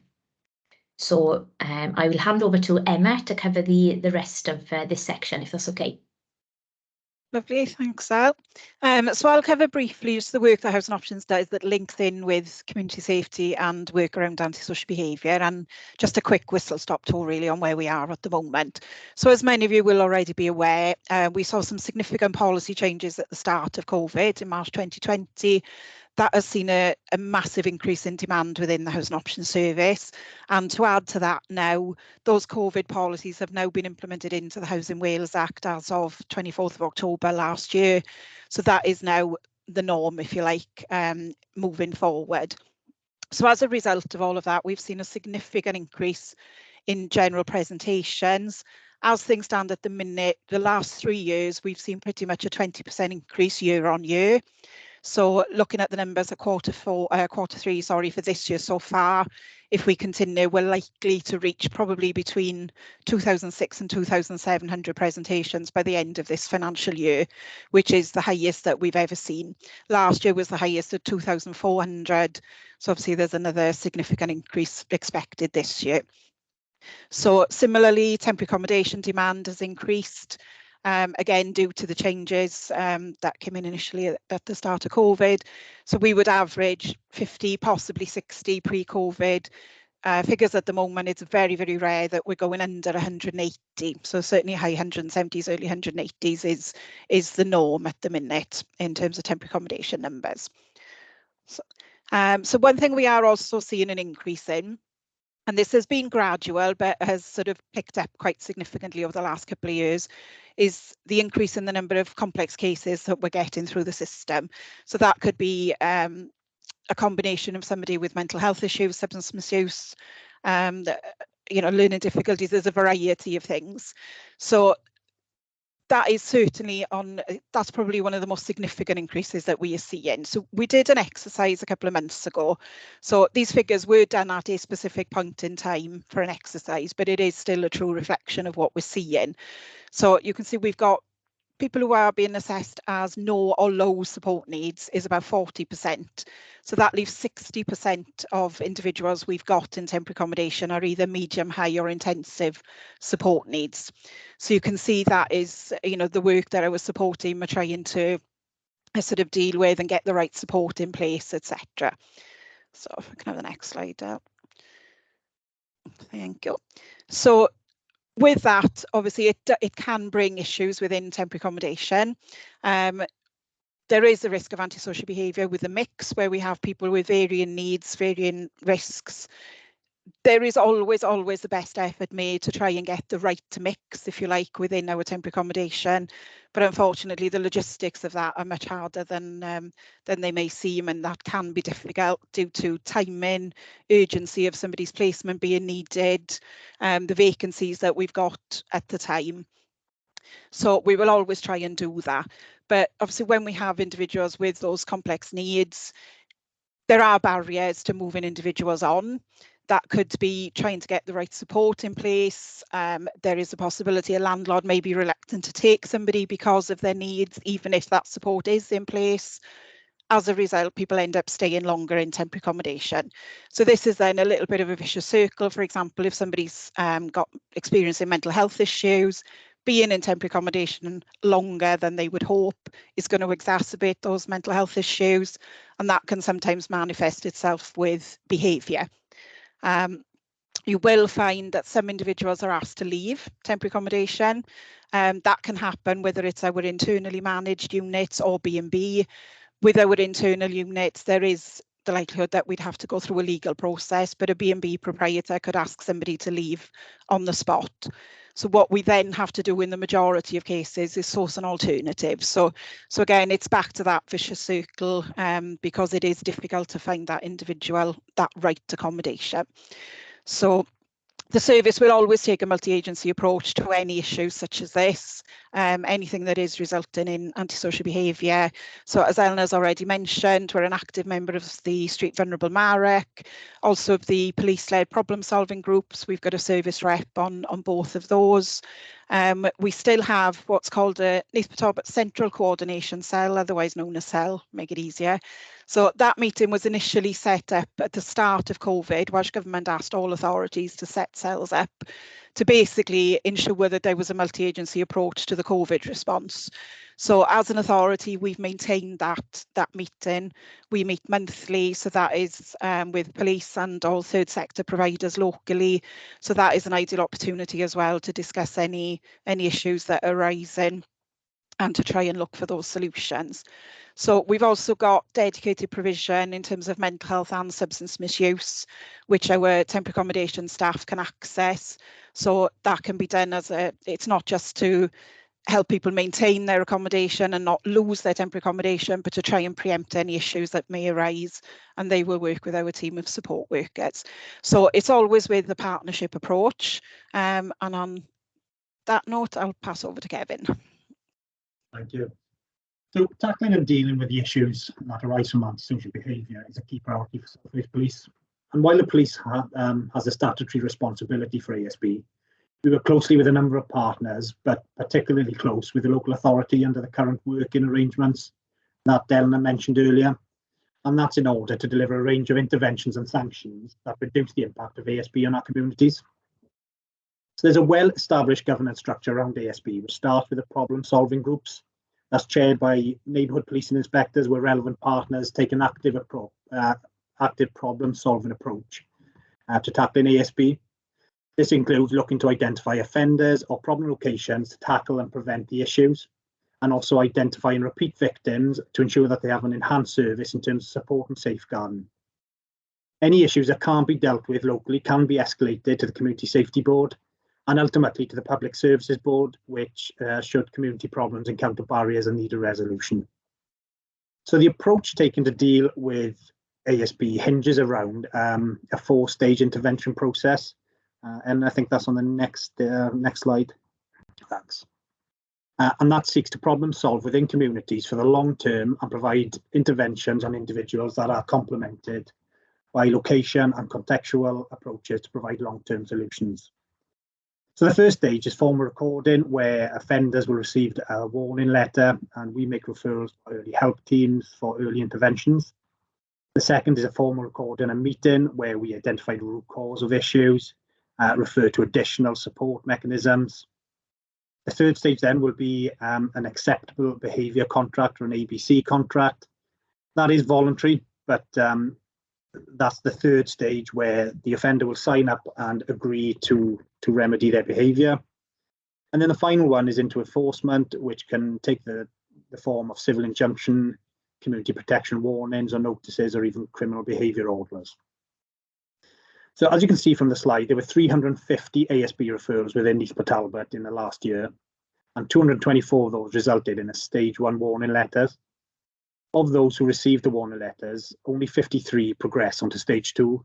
So I will hand over to Emma to cover the rest of this section, if that's okay. Lovely, thanks, Al. So I'll cover briefly just the work that Housing Options does that links in with community safety and work around antisocial behaviour, and just a quick whistle-stop tour really on where we are at the moment. So as many of you will already be aware, we saw some significant policy changes at the start of COVID in March 2020. That has seen a massive increase in demand within the Housing Options Service. And to add to that now, those COVID policies have now been implemented into the Housing Wales Act as of 24th of October last year. So that is now the norm, if you like, moving forward. So as a result of all of that, we've seen a significant increase in general presentations. As things stand at the minute, the last 3 years, we've seen pretty much a 20% increase year on year. So looking at the numbers at quarter three, for this year so far, if we continue, we're likely to reach probably between 2,600 and 2,700 presentations by the end of this financial year, which is the highest that we've ever seen. Last year was the highest at 2,400. So obviously there's another significant increase expected this year. So similarly, temporary accommodation demand has increased. Again, due to the changes that came in initially at the start of COVID. So we would average 50, possibly 60 pre-COVID. Figures at the moment, it's very, very rare that we're going under 180. So certainly high 170s, early 180s is the norm at the minute in terms of temporary accommodation numbers. So one thing we are also seeing an increase in, and this has been gradual, but has sort of picked up quite significantly over the last couple of years, is the increase in the number of complex cases that we're getting through the system. So that could be a combination of somebody with mental health issues, substance misuse, learning difficulties. There's a variety of things. So that is certainly that's probably one of the most significant increases that we are seeing. So we did an exercise a couple of months ago. So these figures were done at a specific point in time for an exercise, but it is still a true reflection of what we're seeing. So you can see we've got people who are being assessed as no or low support needs is about 40%. So that leaves 60% of individuals we've got in temporary accommodation are either medium, high or intensive support needs. So you can see that is, the work that I was supporting, we're trying to sort of deal with and get the right support in place, etc. So if I can have the next slide up. Thank you. So with that, obviously, it can bring issues within temporary accommodation. There is a risk of antisocial behaviour with a mix where we have people with varying needs, varying risks. There is always the best effort made to try and get the right mix, if you like, within our temporary accommodation. But unfortunately, the logistics of that are much harder than they may seem, and that can be difficult due to timing, urgency of somebody's placement being needed, the vacancies that we've got at the time. So we will always try and do that. But obviously, when we have individuals with those complex needs, there are barriers to moving individuals on. That could be trying to get the right support in place. There is a possibility a landlord may be reluctant to take somebody because of their needs, even if that support is in place. As a result, people end up staying longer in temporary accommodation. So this is then a little bit of a vicious circle. For example, if somebody's got experience in mental health issues, being in temporary accommodation longer than they would hope is going to exacerbate those mental health issues, and that can sometimes manifest itself with behaviour. you will find that some individuals are asked to leave temporary accommodation. That can happen whether it's our internally managed units or B&B. With our internal units, there is the likelihood that we'd have to go through a legal process, but a B&B proprietor could ask somebody to leave on the spot. So what we then have to do in the majority of cases is source an alternative. So again, it's back to that vicious circle, because it is difficult to find that individual that right accommodation. So the service will always take a multi-agency approach to any issues such as this, anything that is resulting in antisocial behaviour. So as Eleanor's already mentioned, we're an active member of the Street Vulnerable MAREC, also of the police-led problem-solving groups. We've got a service rep on both of those. We still have what's called a Neath Talbot Central Coordination Cell, otherwise known as CEL, make it easier. So that meeting was initially set up at the start of COVID. Welsh Government asked all authorities to set cells up to basically ensure that there was a multi-agency approach to the COVID response. So as an authority, we've maintained that meeting. We meet monthly, so that is with police and all third sector providers locally. So that is an ideal opportunity as well to discuss any issues that are arising and to try and look for those solutions. So we've also got dedicated provision in terms of mental health and substance misuse, which our temporary accommodation staff can access. So that can be done as it's not just to help people maintain their accommodation and not lose their temporary accommodation, but to try and preempt any issues that may arise, and they will work with our team of support workers. So it's always with the partnership approach. And on that note, I'll pass over to Kevin. Thank you. So tackling and dealing with the issues that arise from antisocial behaviour is a key priority for South Wales Police. And while the police has a statutory responsibility for ASB, we work closely with a number of partners, but particularly close with the local authority under the current working arrangements that Eleanor mentioned earlier. And that's in order to deliver a range of interventions and sanctions that reduce the impact of ASB on our communities. So there's a well-established governance structure around ASB, which starts with the problem-solving groups. That's chaired by neighbourhood policing inspectors, where relevant partners take an active problem-solving approach to tackling ASB. This includes looking to identify offenders or problem locations to tackle and prevent the issues, and also identifying repeat victims to ensure that they have an enhanced service in terms of support and safeguarding. Any issues that can't be dealt with locally can be escalated to the Community Safety Board, and ultimately to the Public Services Board, which should community problems encounter barriers and need a resolution. So the approach taken to deal with ASB hinges around a four-stage intervention process, and I think that's on the next slide. Thanks. And that seeks to problem solve within communities for the long term and provide interventions on individuals that are complemented by location and contextual approaches to provide long-term solutions. So the first stage is formal recording, where offenders will receive a warning letter and we make referrals to early help teams for early interventions. The second is a formal recording and meeting, where we identify the root cause of issues, refer to additional support mechanisms. The third stage then will be an acceptable behaviour contract or an ABC contract. That is voluntary, but that's the third stage, where the offender will sign up and agree to remedy their behaviour. And then the final one is into enforcement, which can take the form of civil injunction, community protection warnings or notices, or even criminal behaviour orders. So as you can see from the slide, there were 350 ASB referrals within Neath Talbot in the last year, and 224 of those resulted in a stage 1 warning letter. Of those who received the warning letters, only 53 progress onto stage 2.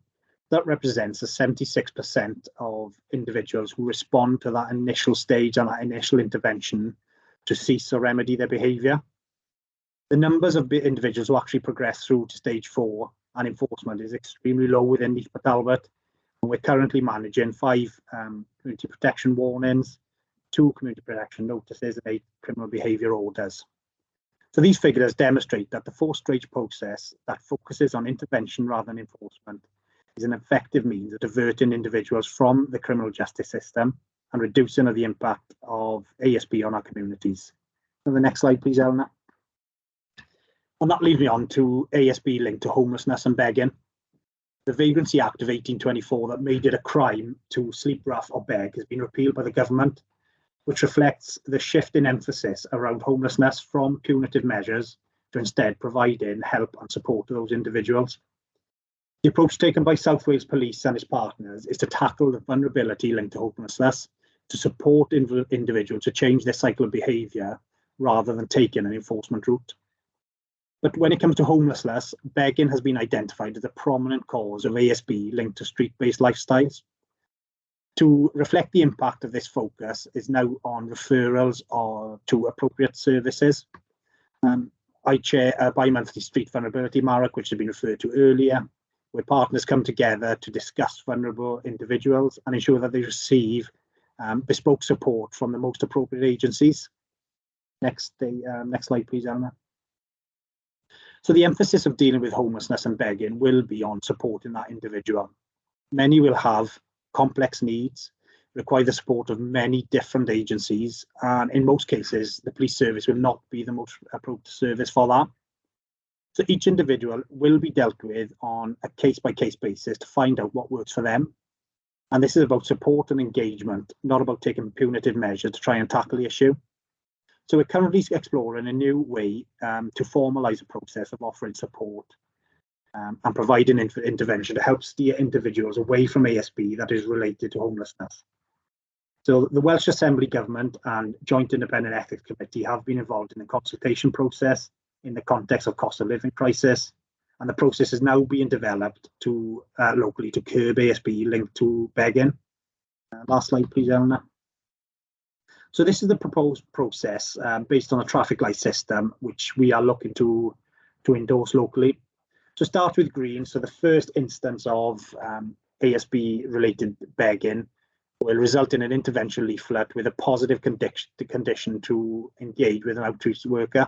That represents a 76% of individuals who respond to that initial stage and that initial intervention to cease or remedy their behaviour. The numbers of individuals who actually progress through to stage 4 and enforcement is extremely low within Neath Talbot. We're currently managing 5 community protection warnings, 2 community protection notices and 8 criminal behaviour orders. So these figures demonstrate that the 4-stage process that focuses on intervention rather than enforcement is an effective means of diverting individuals from the criminal justice system and reducing the impact of ASB on our communities. So the next slide, please, Eleanor. And that leads me on to ASB linked to homelessness and begging. The Vagrancy Act of 1824 that made it a crime to sleep rough or beg has been repealed by the government, which reflects the shift in emphasis around homelessness from punitive measures to instead providing help and support to those individuals. The approach taken by South Wales Police and its partners is to tackle the vulnerability linked to homelessness, to support individuals to change their cycle of behaviour rather than taking an enforcement route. But when it comes to homelessness, begging has been identified as a prominent cause of ASB linked to street-based lifestyles. To reflect the impact of this focus is now on referrals to appropriate services. I chair a bi-monthly street vulnerability MARAC, which has been referred to earlier, where partners come together to discuss vulnerable individuals and ensure that they receive bespoke support from the most appropriate agencies. Next slide, please, Eleanor. So the emphasis of dealing with homelessness and begging will be on supporting that individual. Many will have complex needs, require the support of many different agencies, and in most cases, the police service will not be the most appropriate service for that. So each individual will be dealt with on a case-by-case basis to find out what works for them. And this is about support and engagement, not about taking punitive measures to try and tackle the issue. So we're currently exploring a new way to formalise a process of offering support and providing intervention to help steer individuals away from ASB that is related to homelessness. So the Welsh Assembly Government and Joint Independent Ethics Committee have been involved in the consultation process in the context of cost of living crisis, and the process is now being developed to locally to curb ASB linked to begging. Last slide, please, Eleanor. So this is the proposed process based on a traffic light system, which we are looking to endorse locally. To start with green, so the first instance of ASB related begging will result in an intervention leaflet with a positive condition to engage with an outreach worker.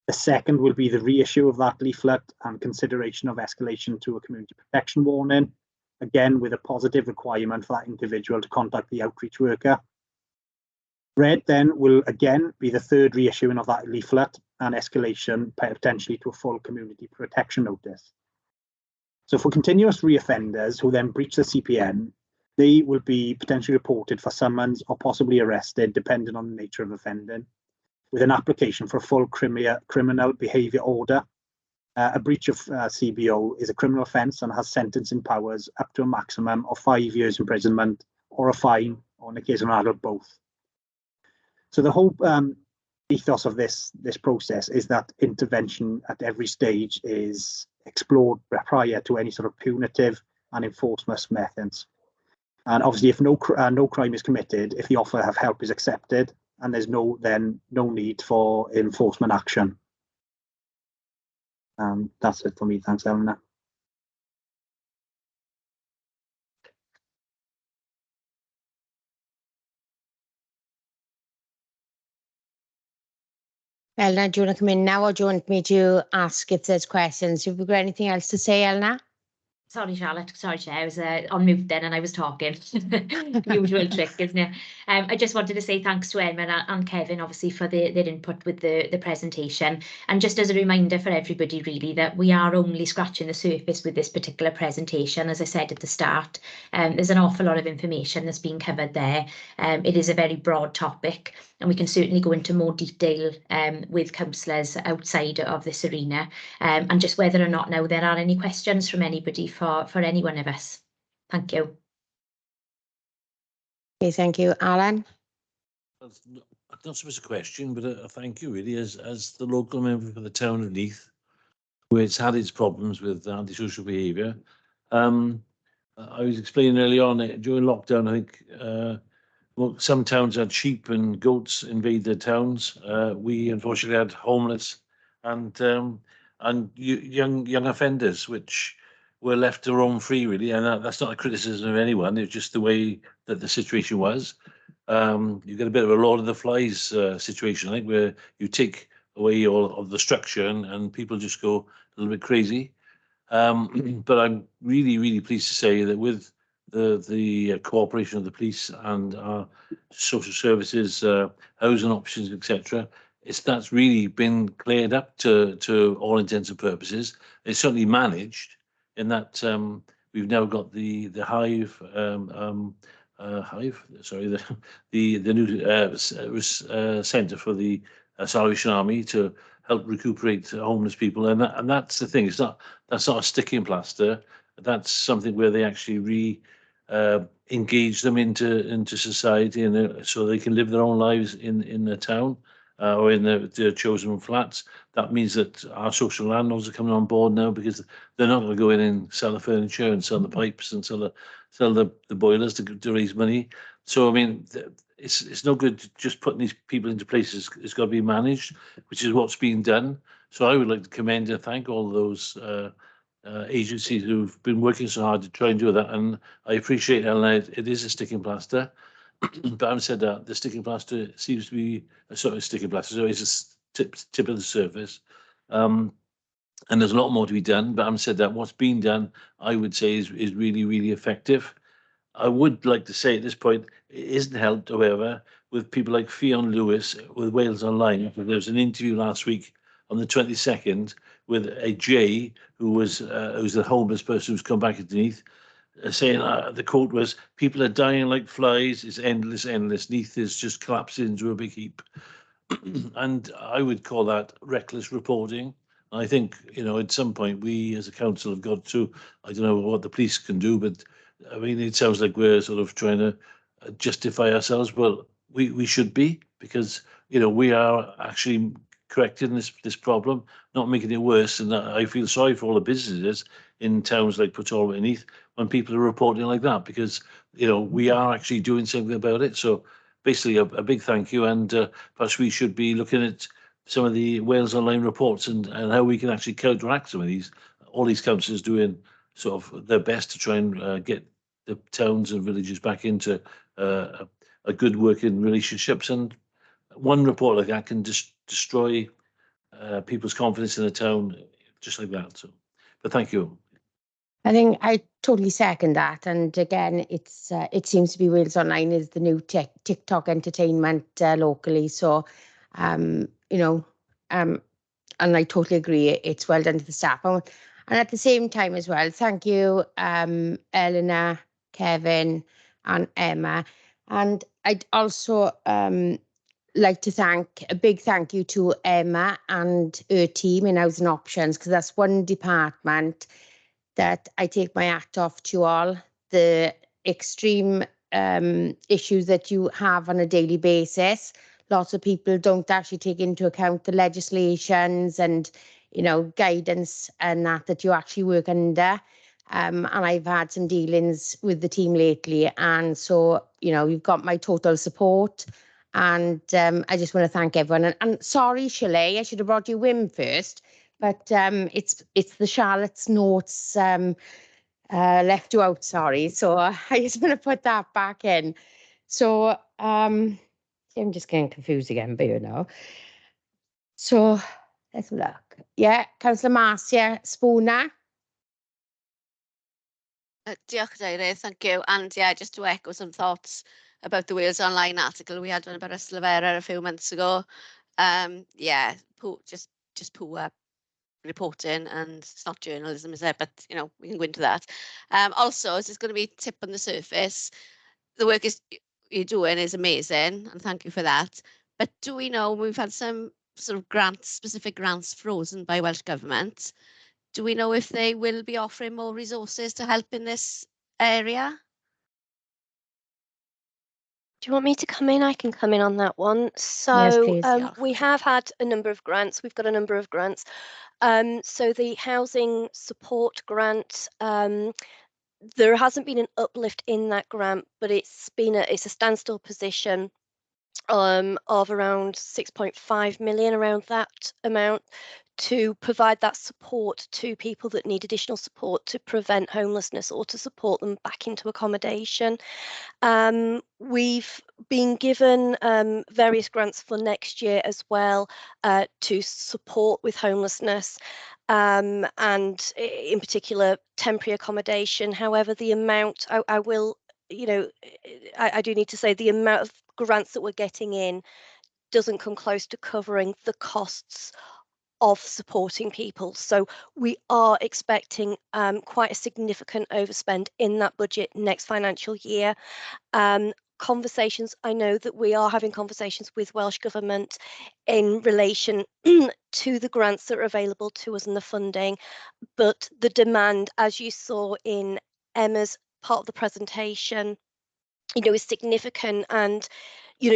The second will be the reissue of that leaflet and consideration of escalation to a community protection warning, again with a positive requirement for that individual to contact the outreach worker. Red then will again be the third reissuing of that leaflet and escalation potentially to a full community protection notice. So for continuous reoffenders who then breach the CPN, they will be potentially reported for summons or possibly arrested depending on the nature of offending, with an application for a full criminal behaviour order. A breach of CBO is a criminal offence and has sentencing powers up to a maximum of 5 years imprisonment or a fine, or in the case of an adult, both. So the whole ethos of this process is that intervention at every stage is explored prior to any sort of punitive and enforcement methods. And obviously, if no crime is committed, if the offer of help is accepted, and there's no need for enforcement action. That's it for me. Thanks, Eleanor. Eleanor, do you want to come in now, or do you want me to ask if there's questions? Have you got anything else to say, Eleanor? Sorry, Charlotte. Sorry, Chair. I was on mute then and I was talking. Usual trick, isn't it? I just wanted to say thanks to Emma and Kevin, obviously, for their input with the presentation. And just as a reminder for everybody, really, that we are only scratching the surface with this particular presentation. As I said at the start, there's an awful lot of information that's being covered there. It is a very broad topic, and we can certainly go into more detail with councillors outside of this arena. And just whether or not now there are any questions from anybody for any one of us. Thank you. Okay, thank you. Alan? Not so much a question, but a thank you, really, as the local member for the town of Neath, where it's had its problems with antisocial behaviour. I was explaining early on, during lockdown, I think some towns had sheep and goats invade their towns. We unfortunately had homeless and young offenders, which were left to roam free, really. And that's not a criticism of anyone. It's just the way that the situation was. You get a bit of a Lord of the Flies situation, I think, where you take away all of the structure and people just go a little bit crazy. But I'm really, really pleased to say that with the cooperation of the police and our social services, housing options, etc., that's really been cleared up to all intents and purposes. It's certainly managed, in that we've now got the Hive sorry, the new centre for the Salvation Army to help recuperate homeless people, and that's the thing. That's not a sticking plaster. That's something where they actually engage them into society, and so they can live their own lives in the town or in their chosen flats. That means that our social landlords are coming on board now, because they're not going to go in and sell the furniture and sell the pipes and sell the boilers to raise money. So I mean, it's no good just putting these people into places. It's got to be managed, which is what's being done. So I would like to commend and thank all those agencies who've been working so hard to try and do that. And I appreciate, Ellen, it is a sticking plaster. But having said that, the sticking plaster seems to be a sort of sticking plaster, so it's a tip of the surface. And there's a lot more to be done. But having said that, what's being done, I would say, is really, really effective. I would like to say at this point, it isn't helped, however, with people like Fionn Lewis with Wales Online. There was an interview last week on the 22nd with a Jay who's the homeless person who's come back into Neath, saying the quote was, "People are dying like flies. It's endless, endless. Neath is just collapsing into a big heap." And I would call that reckless reporting. I think, at some point we as a council have got to, I don't know what the police can do, but I mean, it sounds like we're sort of trying to justify ourselves. Well, we should be, because, we are actually correcting this problem, not making it worse. And I feel sorry for all the businesses in towns like Talbot and Neath when people are reporting like that, because, we are actually doing something about it. So basically a big thank you, and perhaps we should be looking at some of the Wales Online reports and how we can actually counteract some of these. All these councils doing sort of their best to try and get the towns and villages back into a good working relationships. And one report like that can just destroy people's confidence in the town, just like that. So, but thank you. I think I totally second that. And again, it seems to be Wales Online is the new TikTok entertainment locally. So, and I totally agree. It's well done to the staff. And at the same time as well, thank you, Eleanor, Kevin, and Emma. And I'd also like to thank a big thank you to Emma and her team in Housing Options, because that's one department that I take my hat off to all. The extreme issues that you have on a daily basis. Lots of people don't actually take into account the legislations and, guidance and that you actually work under. And I've had some dealings with the team lately. And so, you've got my total support. And I just want to thank everyone. And sorry, Shelley, I should have brought you Wim first. But it's the Charlotte's notes left you out, sorry. So I just want to put that back in. So I'm just getting confused again, but So let's look. Yeah, Councillor Marcia Spooner. Diolch, Cadeirydd, thank you. And yeah, just to echo some thoughts about the Wales Online article we had one about Yslyfera a few months ago. Yeah, just poor reporting, and it's not journalism, is it? But we can go into that. Also, this is going to be a tip on the surface. The work you're doing is amazing, and thank you for that. But do we know, we've had some sort of specific grants frozen by Welsh Government. Do we know if they will be offering more resources to help in this area? Do you want me to come in? I can come in on that one. So Yes, please, yeah. we have had a number of grants. We've got a number of grants. So the housing support grant, there hasn't been an uplift in that grant, but it's a standstill position of around 6.5 million, around that amount, to provide that support to people that need additional support to prevent homelessness or to support them back into accommodation. We've been given various grants for next year as well to support with homelessness, and in particular temporary accommodation. However, the amount I will, I do need to say the amount of grants that we're getting in doesn't come close to covering the costs of supporting people. So we are expecting quite a significant overspend in that budget next financial year. Conversations, I know that we are having conversations with Welsh Government in relation to the grants that are available to us and the funding, but the demand, as you saw in Emma's part of the presentation, is significant. And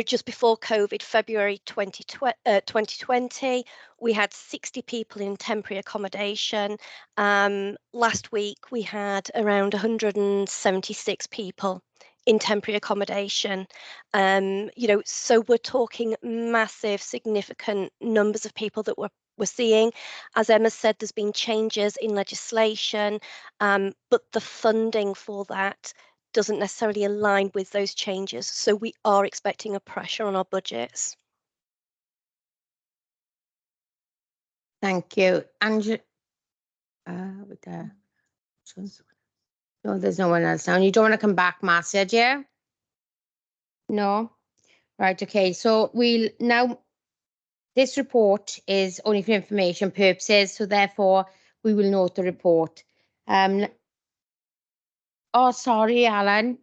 just before COVID, February 2020, we had 60 people in temporary accommodation. Last week, we had around 176 people in temporary accommodation. So we're talking massive, significant numbers of people that we're seeing. As Emma said, there's been changes in legislation, but the funding for that doesn't necessarily align with those changes. So we are expecting a pressure on our budgets. Thank you. Angela, no, there's no one else now. And you don't want to come back, Marcia, do you? No? Right, okay. So we'll now, this report is only for information purposes, so therefore we will note the report. Oh, sorry, Alan.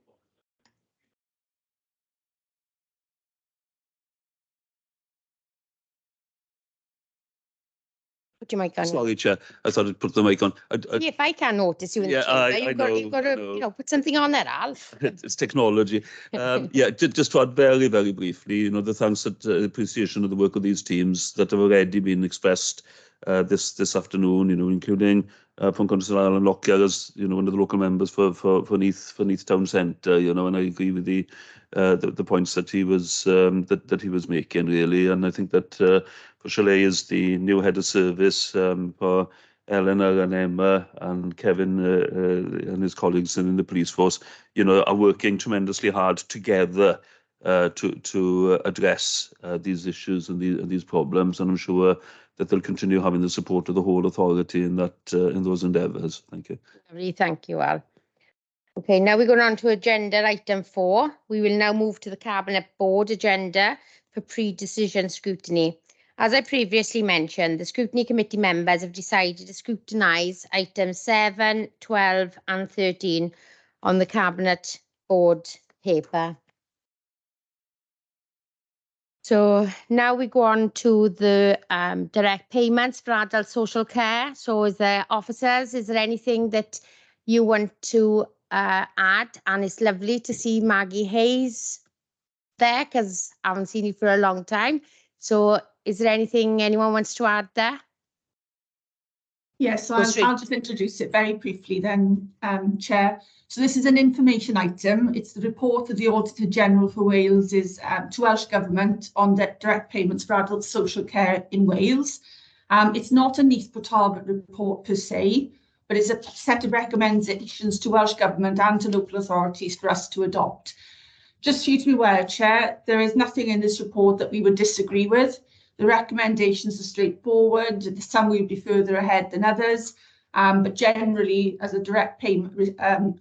Put your mic on. Sorry, Chair. I thought I'd put the mic on. If I can't notice you in the chamber, you've got to put something on there, Al. It's technology. Just to add very, very briefly, the thanks and appreciation of the work of these teams that have already been expressed this afternoon, including from Councillor Alan Lockyer as one of the local members for Neath Town Centre, and I agree with the points that he was that he was making, really. And I think that for Chalet is the new head of service, for Eleanor and Emma and Kevin and his colleagues in the police force, are working tremendously hard together to address these issues and these problems. And I'm sure that they'll continue having the support of the whole authority in those endeavours. Thank you. Lovely, thank you, Al. Okay, now we're going on to agenda item 4. We will now move to the Cabinet Board agenda for pre-decision scrutiny. As I previously mentioned, the Scrutiny Committee members have decided to scrutinise items 7, 12 and 13 on the Cabinet Board paper. So now we go on to the direct payments for adult social care. So is there anything that you want to add? And it's lovely to see Maggie Hayes there because I haven't seen you for a long time. So is there anything anyone wants to add there? Yes, so I'll just introduce it very briefly then, Chair. So this is an information item. It's the report of the Auditor General for Wales to Welsh Government on direct payments for adult social care in Wales. It's not a Neath Talbot report per se, but it's a set of recommendations to Welsh Government and to local authorities for us to adopt. Just for you to be aware, Chair, there is nothing in this report that we would disagree with. The recommendations are straightforward. Some will be further ahead than others, but generally, as a direct payment,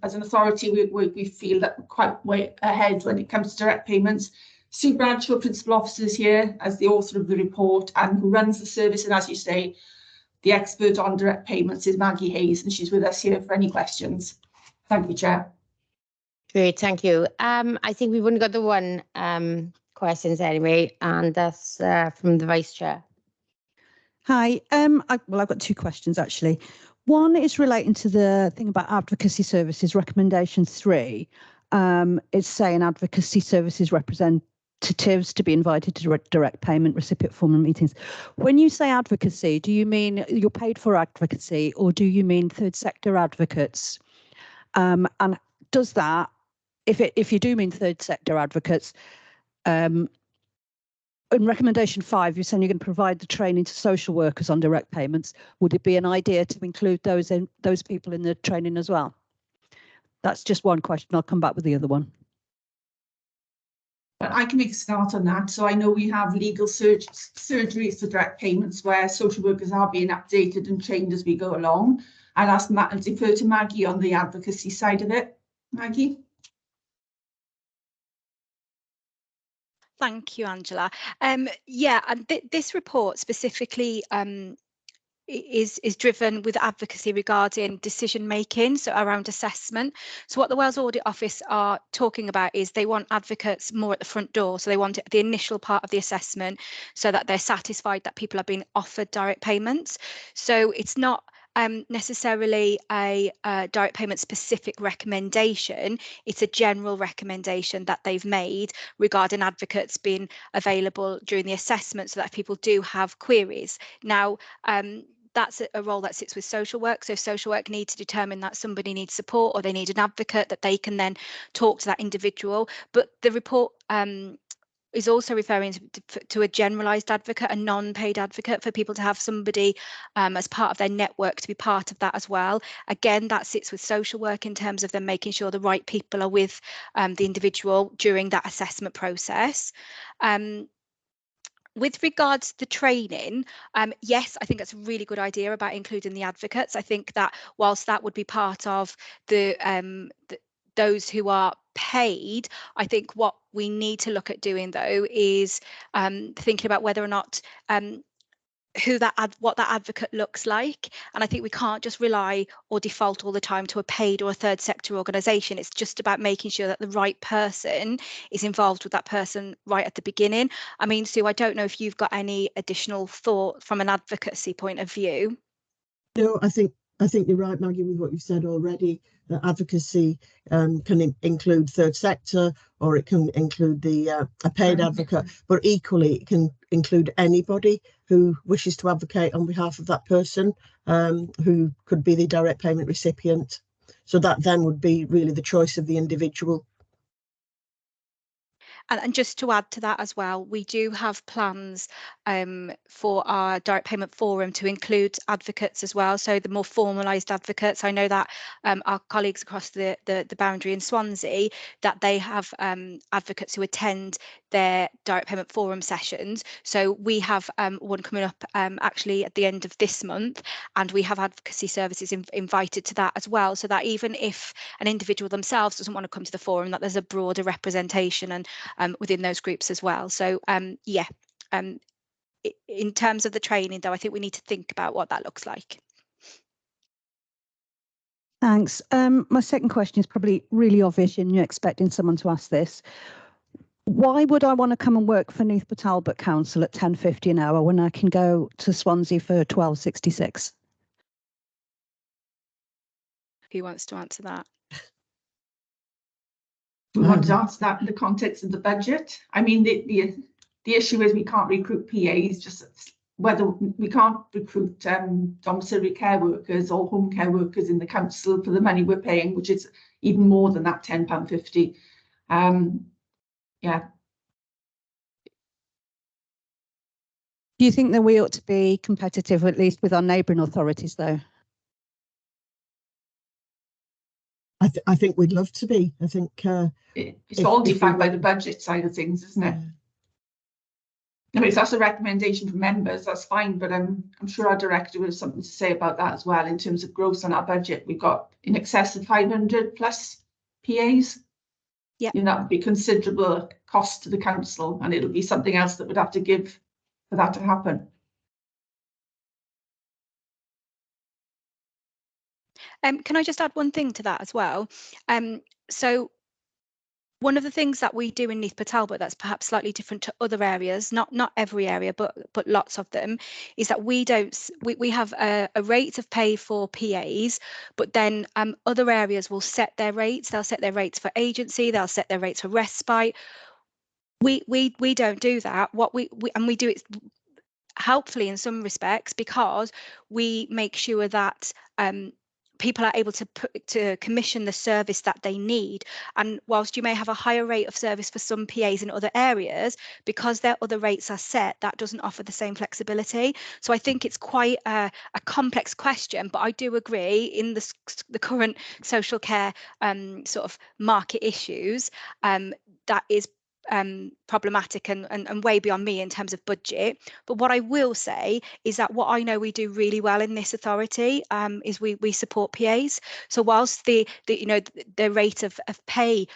as an authority, we feel that we're quite way ahead when it comes to direct payments. Sue Bradshaw, Principal Officer, is here as the author of the report and who runs the service. And as you say, the expert on direct payments is Maggie Hayes, and she's with us here for any questions. Thank you, Chair. Great, thank you. I think we've only got the one questions anyway, and that's from the Vice Chair. Hi, I've got 2 questions actually. One is relating to the thing about advocacy services, recommendation 3. It's saying advocacy services representatives to be invited to direct payment recipient formal meetings. When you say advocacy, do you mean you're paid for advocacy, or do you mean third sector advocates? And does that, if you do mean third sector advocates, in recommendation 5, you're saying you're going to provide the training to social workers on direct payments. Would it be an idea to include those people in the training as well? That's just one question. I'll come back with the other one. I can make a start on that. So I know we have legal surgeries for direct payments where social workers are being updated and trained as we go along. I'll defer to Maggie on the advocacy side of it. Maggie? Thank you, Angela. And this report specifically is driven with advocacy regarding decision making, so around assessment. So what the Wales Audit Office are talking about is they want advocates more at the front door. So they want it at the initial part of the assessment so that they're satisfied that people are being offered direct payments. So it's not necessarily a direct payment specific recommendation. It's a general recommendation that they've made regarding advocates being available during the assessment so that if people do have queries. Now, that's a role that sits with social work. So social work need to determine that somebody needs support or they need an advocate, that they can then talk to that individual. But the report is also referring to a generalised advocate, a non-paid advocate, for people to have somebody as part of their network to be part of that as well. Again, that sits with social work in terms of them making sure the right people are with the individual during that assessment process. With regards to the training, yes, I think that's a really good idea about including the advocates. I think that whilst that would be part of those who are paid, I think what we need to look at doing though is thinking about whether or not what that advocate looks like. And I think we can't just rely or default all the time to a paid or a third sector organisation. It's just about making sure that the right person is involved with that person right at the beginning. I mean, Sue, I don't know if you've got any additional thought from an advocacy point of view. No, I think you're right, Maggie, with what you've said already. That advocacy can include third sector, or it can include a paid advocate, but equally it can include anybody who wishes to advocate on behalf of that person, who could be the direct payment recipient. So that then would be really the choice of the individual. And just to add to that as well, we do have plans for our direct payment forum to include advocates as well. So the more formalised advocates, I know that our colleagues across the boundary in Swansea, that they have advocates who attend their direct payment forum sessions. So we have one coming up actually at the end of this month, and we have advocacy services invited to that as well, so that even if an individual themselves doesn't want to come to the forum, that there's a broader representation and within those groups as well. So yeah, in terms of the training though, I think we need to think about what that looks like. Thanks. My second question is probably really obvious and you're expecting someone to ask this. Why would I want to come and work for Neath Talbot Council at £10.50 an hour when I can go to Swansea for £12.66? Who wants to answer that? We want to answer that in the context of the budget. I mean, the issue is we can't recruit PAs, just whether we can't recruit domiciliary care workers or home care workers in the council for the money we're paying, which is even more than that £10.50. Yeah. Do you think that we ought to be competitive, at least with our neighbouring authorities, though? I think we'd love to be. I think it's all defined by the budget side of things, isn't it? I mean, if that's a recommendation from members, that's fine, but I'm sure our director will have something to say about that as well in terms of growth on our budget. We've got in excess of 500 plus PAs. Yeah, you know, that would be considerable cost to the council, and it'll be something else that would have to give for that to happen. Can I just add one thing to that as well? So one of the things that we do in Neath Talbot that's perhaps slightly different to other areas, not every area, but lots of them, is that we have a rate of pay for PAs, but then other areas will set their rates. They'll set their rates for agency. They'll set their rates for respite. We don't do that. What we do it helpfully in some respects, because we make sure that people are able to commission the service that they need. And whilst you may have a higher rate of service for some PAs in other areas, because their other rates are set, that doesn't offer the same flexibility. So I think it's quite a complex question, but I do agree in the current social care sort of market issues, that is problematic and way beyond me in terms of budget. But what I will say is that what I know we do really well in this authority is we support PAs. So whilst the rate of pay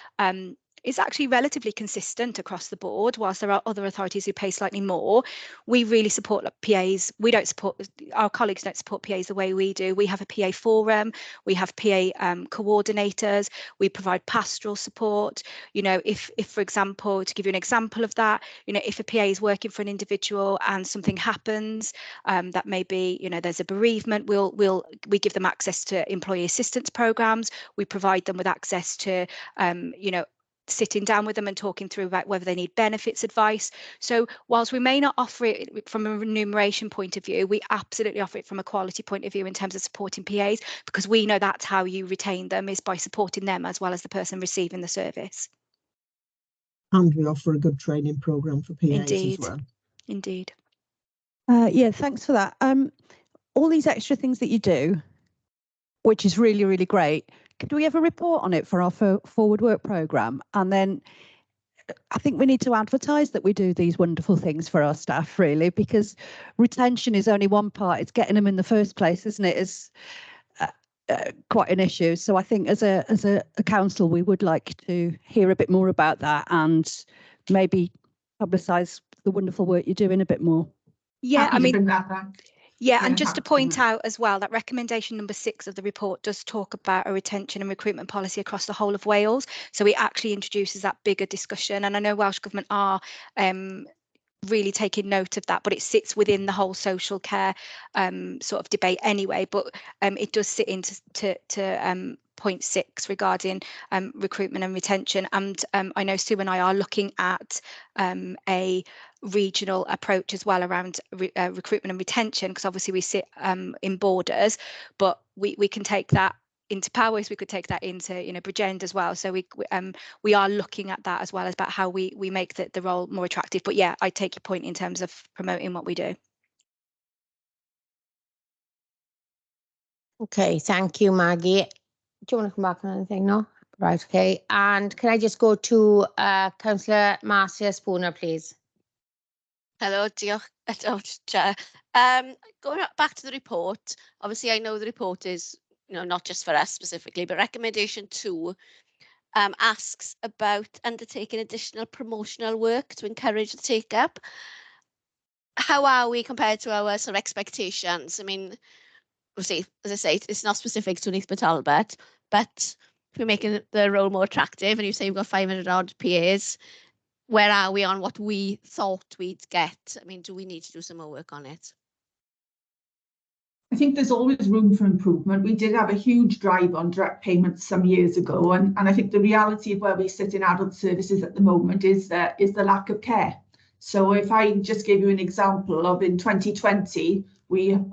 is actually relatively consistent across the board. Whilst there are other authorities who pay slightly more, we really support PAs. We don't support, our colleagues don't support PAs the way we do. We have a PA forum, we have PA coordinators, we provide pastoral support. You know, if for example, to give you an example of that, you know, if a PA is working for an individual and something happens, that may be, you know, there's a bereavement, we give them access to employee assistance programs. We provide them with access to, you know, sitting down with them and talking through about whether they need benefits advice. So whilst we may not offer it from a remuneration point of view, we absolutely offer it from a quality point of view in terms of supporting PAs, because we know that's how you retain them, is by supporting them as well as the person receiving the service. And we offer a good training programme for PAs Indeed. as well. Indeed. Yeah, thanks for that. All these extra things that you do, which is really, really great. Could we have a report on it for our forward work programme? And then I think we need to advertise that we do these wonderful things for our staff, really, because retention is only one part. It's getting them in the first place, isn't it? Is quite an issue. So I think as a council, we would like to hear a bit more about that and maybe publicise the wonderful work you're doing a bit more. Yeah, Happy I to mean, bring that back. yeah, Yeah, and just to happy to point bring out as well that recommendation number 6 of the report does talk about a retention and recruitment policy across the whole of Wales. So it actually introduces that bigger discussion. And I know Welsh Government are really taking note of that, but it sits within the whole social care sort of debate anyway. But it does sit into point 6 regarding recruitment and retention. And I know Sue and I are looking at a regional approach as well around recruitment and retention, because obviously we sit in borders, but we can take that into Powys, we could take that into, you know, Bridgend as well. So we are looking at that as well, as about how we make the role more attractive. But yeah, I take your point in terms of promoting what we do. Okay, thank you, Maggie. Do you want to come back on anything? No? Right, okay. And can I just go to Councillor Marcia Spooner, please? Hello, diolch, Chair. Going back to the report, obviously I know the report is, you know, not just for us specifically, but recommendation 2 asks about undertaking additional promotional work to encourage the take-up. How are we compared to our sort of expectations? I mean, obviously, as I say, it's not specific to Neath Talbot, but if we're making the role more attractive and you say we've got 500 odd PAs, where are we on what we thought we'd get? I mean, do we need to do some more work on it? I think there's always room for improvement. We did have a huge drive on direct payments some years ago, and I think the reality of where we sit in adult services at the moment is the lack of care. So if I just give you an example of in 2020,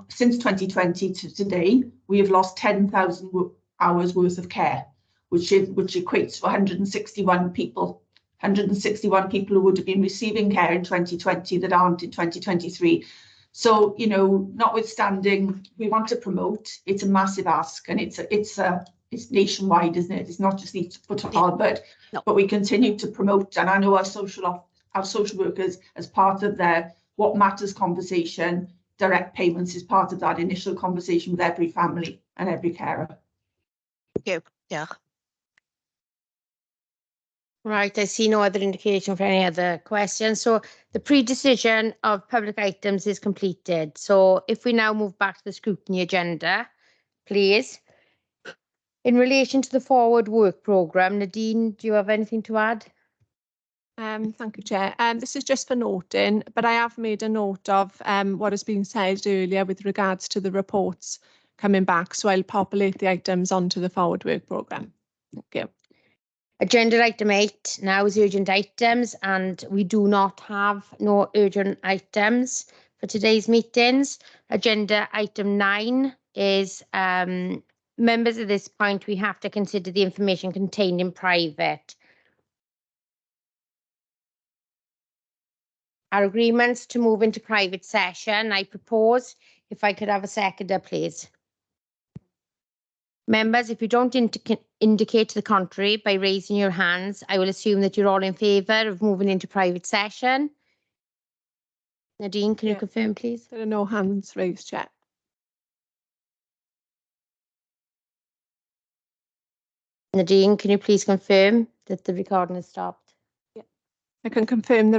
since 2020 to today, we have lost 10,000 hours worth of care, which equates to 161 people. 161 people who would have been receiving care in 2020 that aren't in 2023. So, you know, notwithstanding, we want to promote. It's a massive ask, and it's nationwide, isn't it? It's not just Neath Talbot, but we continue to promote. And I know our social workers, as part of their What Matters conversation, direct payments is part of that initial conversation with every family and every carer. Thank you. Yeah. Right, I see no other indication for any other questions. So the pre-decision of public items is completed. So if we now move back to the scrutiny agenda, please. In relation to the forward work programme, Nadine, do you have anything to add? Thank you, Chair. This is just for noting, but I have made a note of what has been said earlier with regards to the reports coming back. So I'll populate the items onto the forward work programme. Thank you. Agenda item 8 now is urgent items, and we do not have no urgent items for today's meetings. Agenda item 9 is members, at this point we have to consider the information contained in private. Our agreements to move into private session. I propose, if I could have a seconder, please. Members, if you don't indicate to the contrary by raising your hands, I will assume that you're all in favour of moving into private session. Nadine, can you confirm, please? There are no hands raised, Chair. Nadine, can you please confirm that the recording has stopped. I can confirm the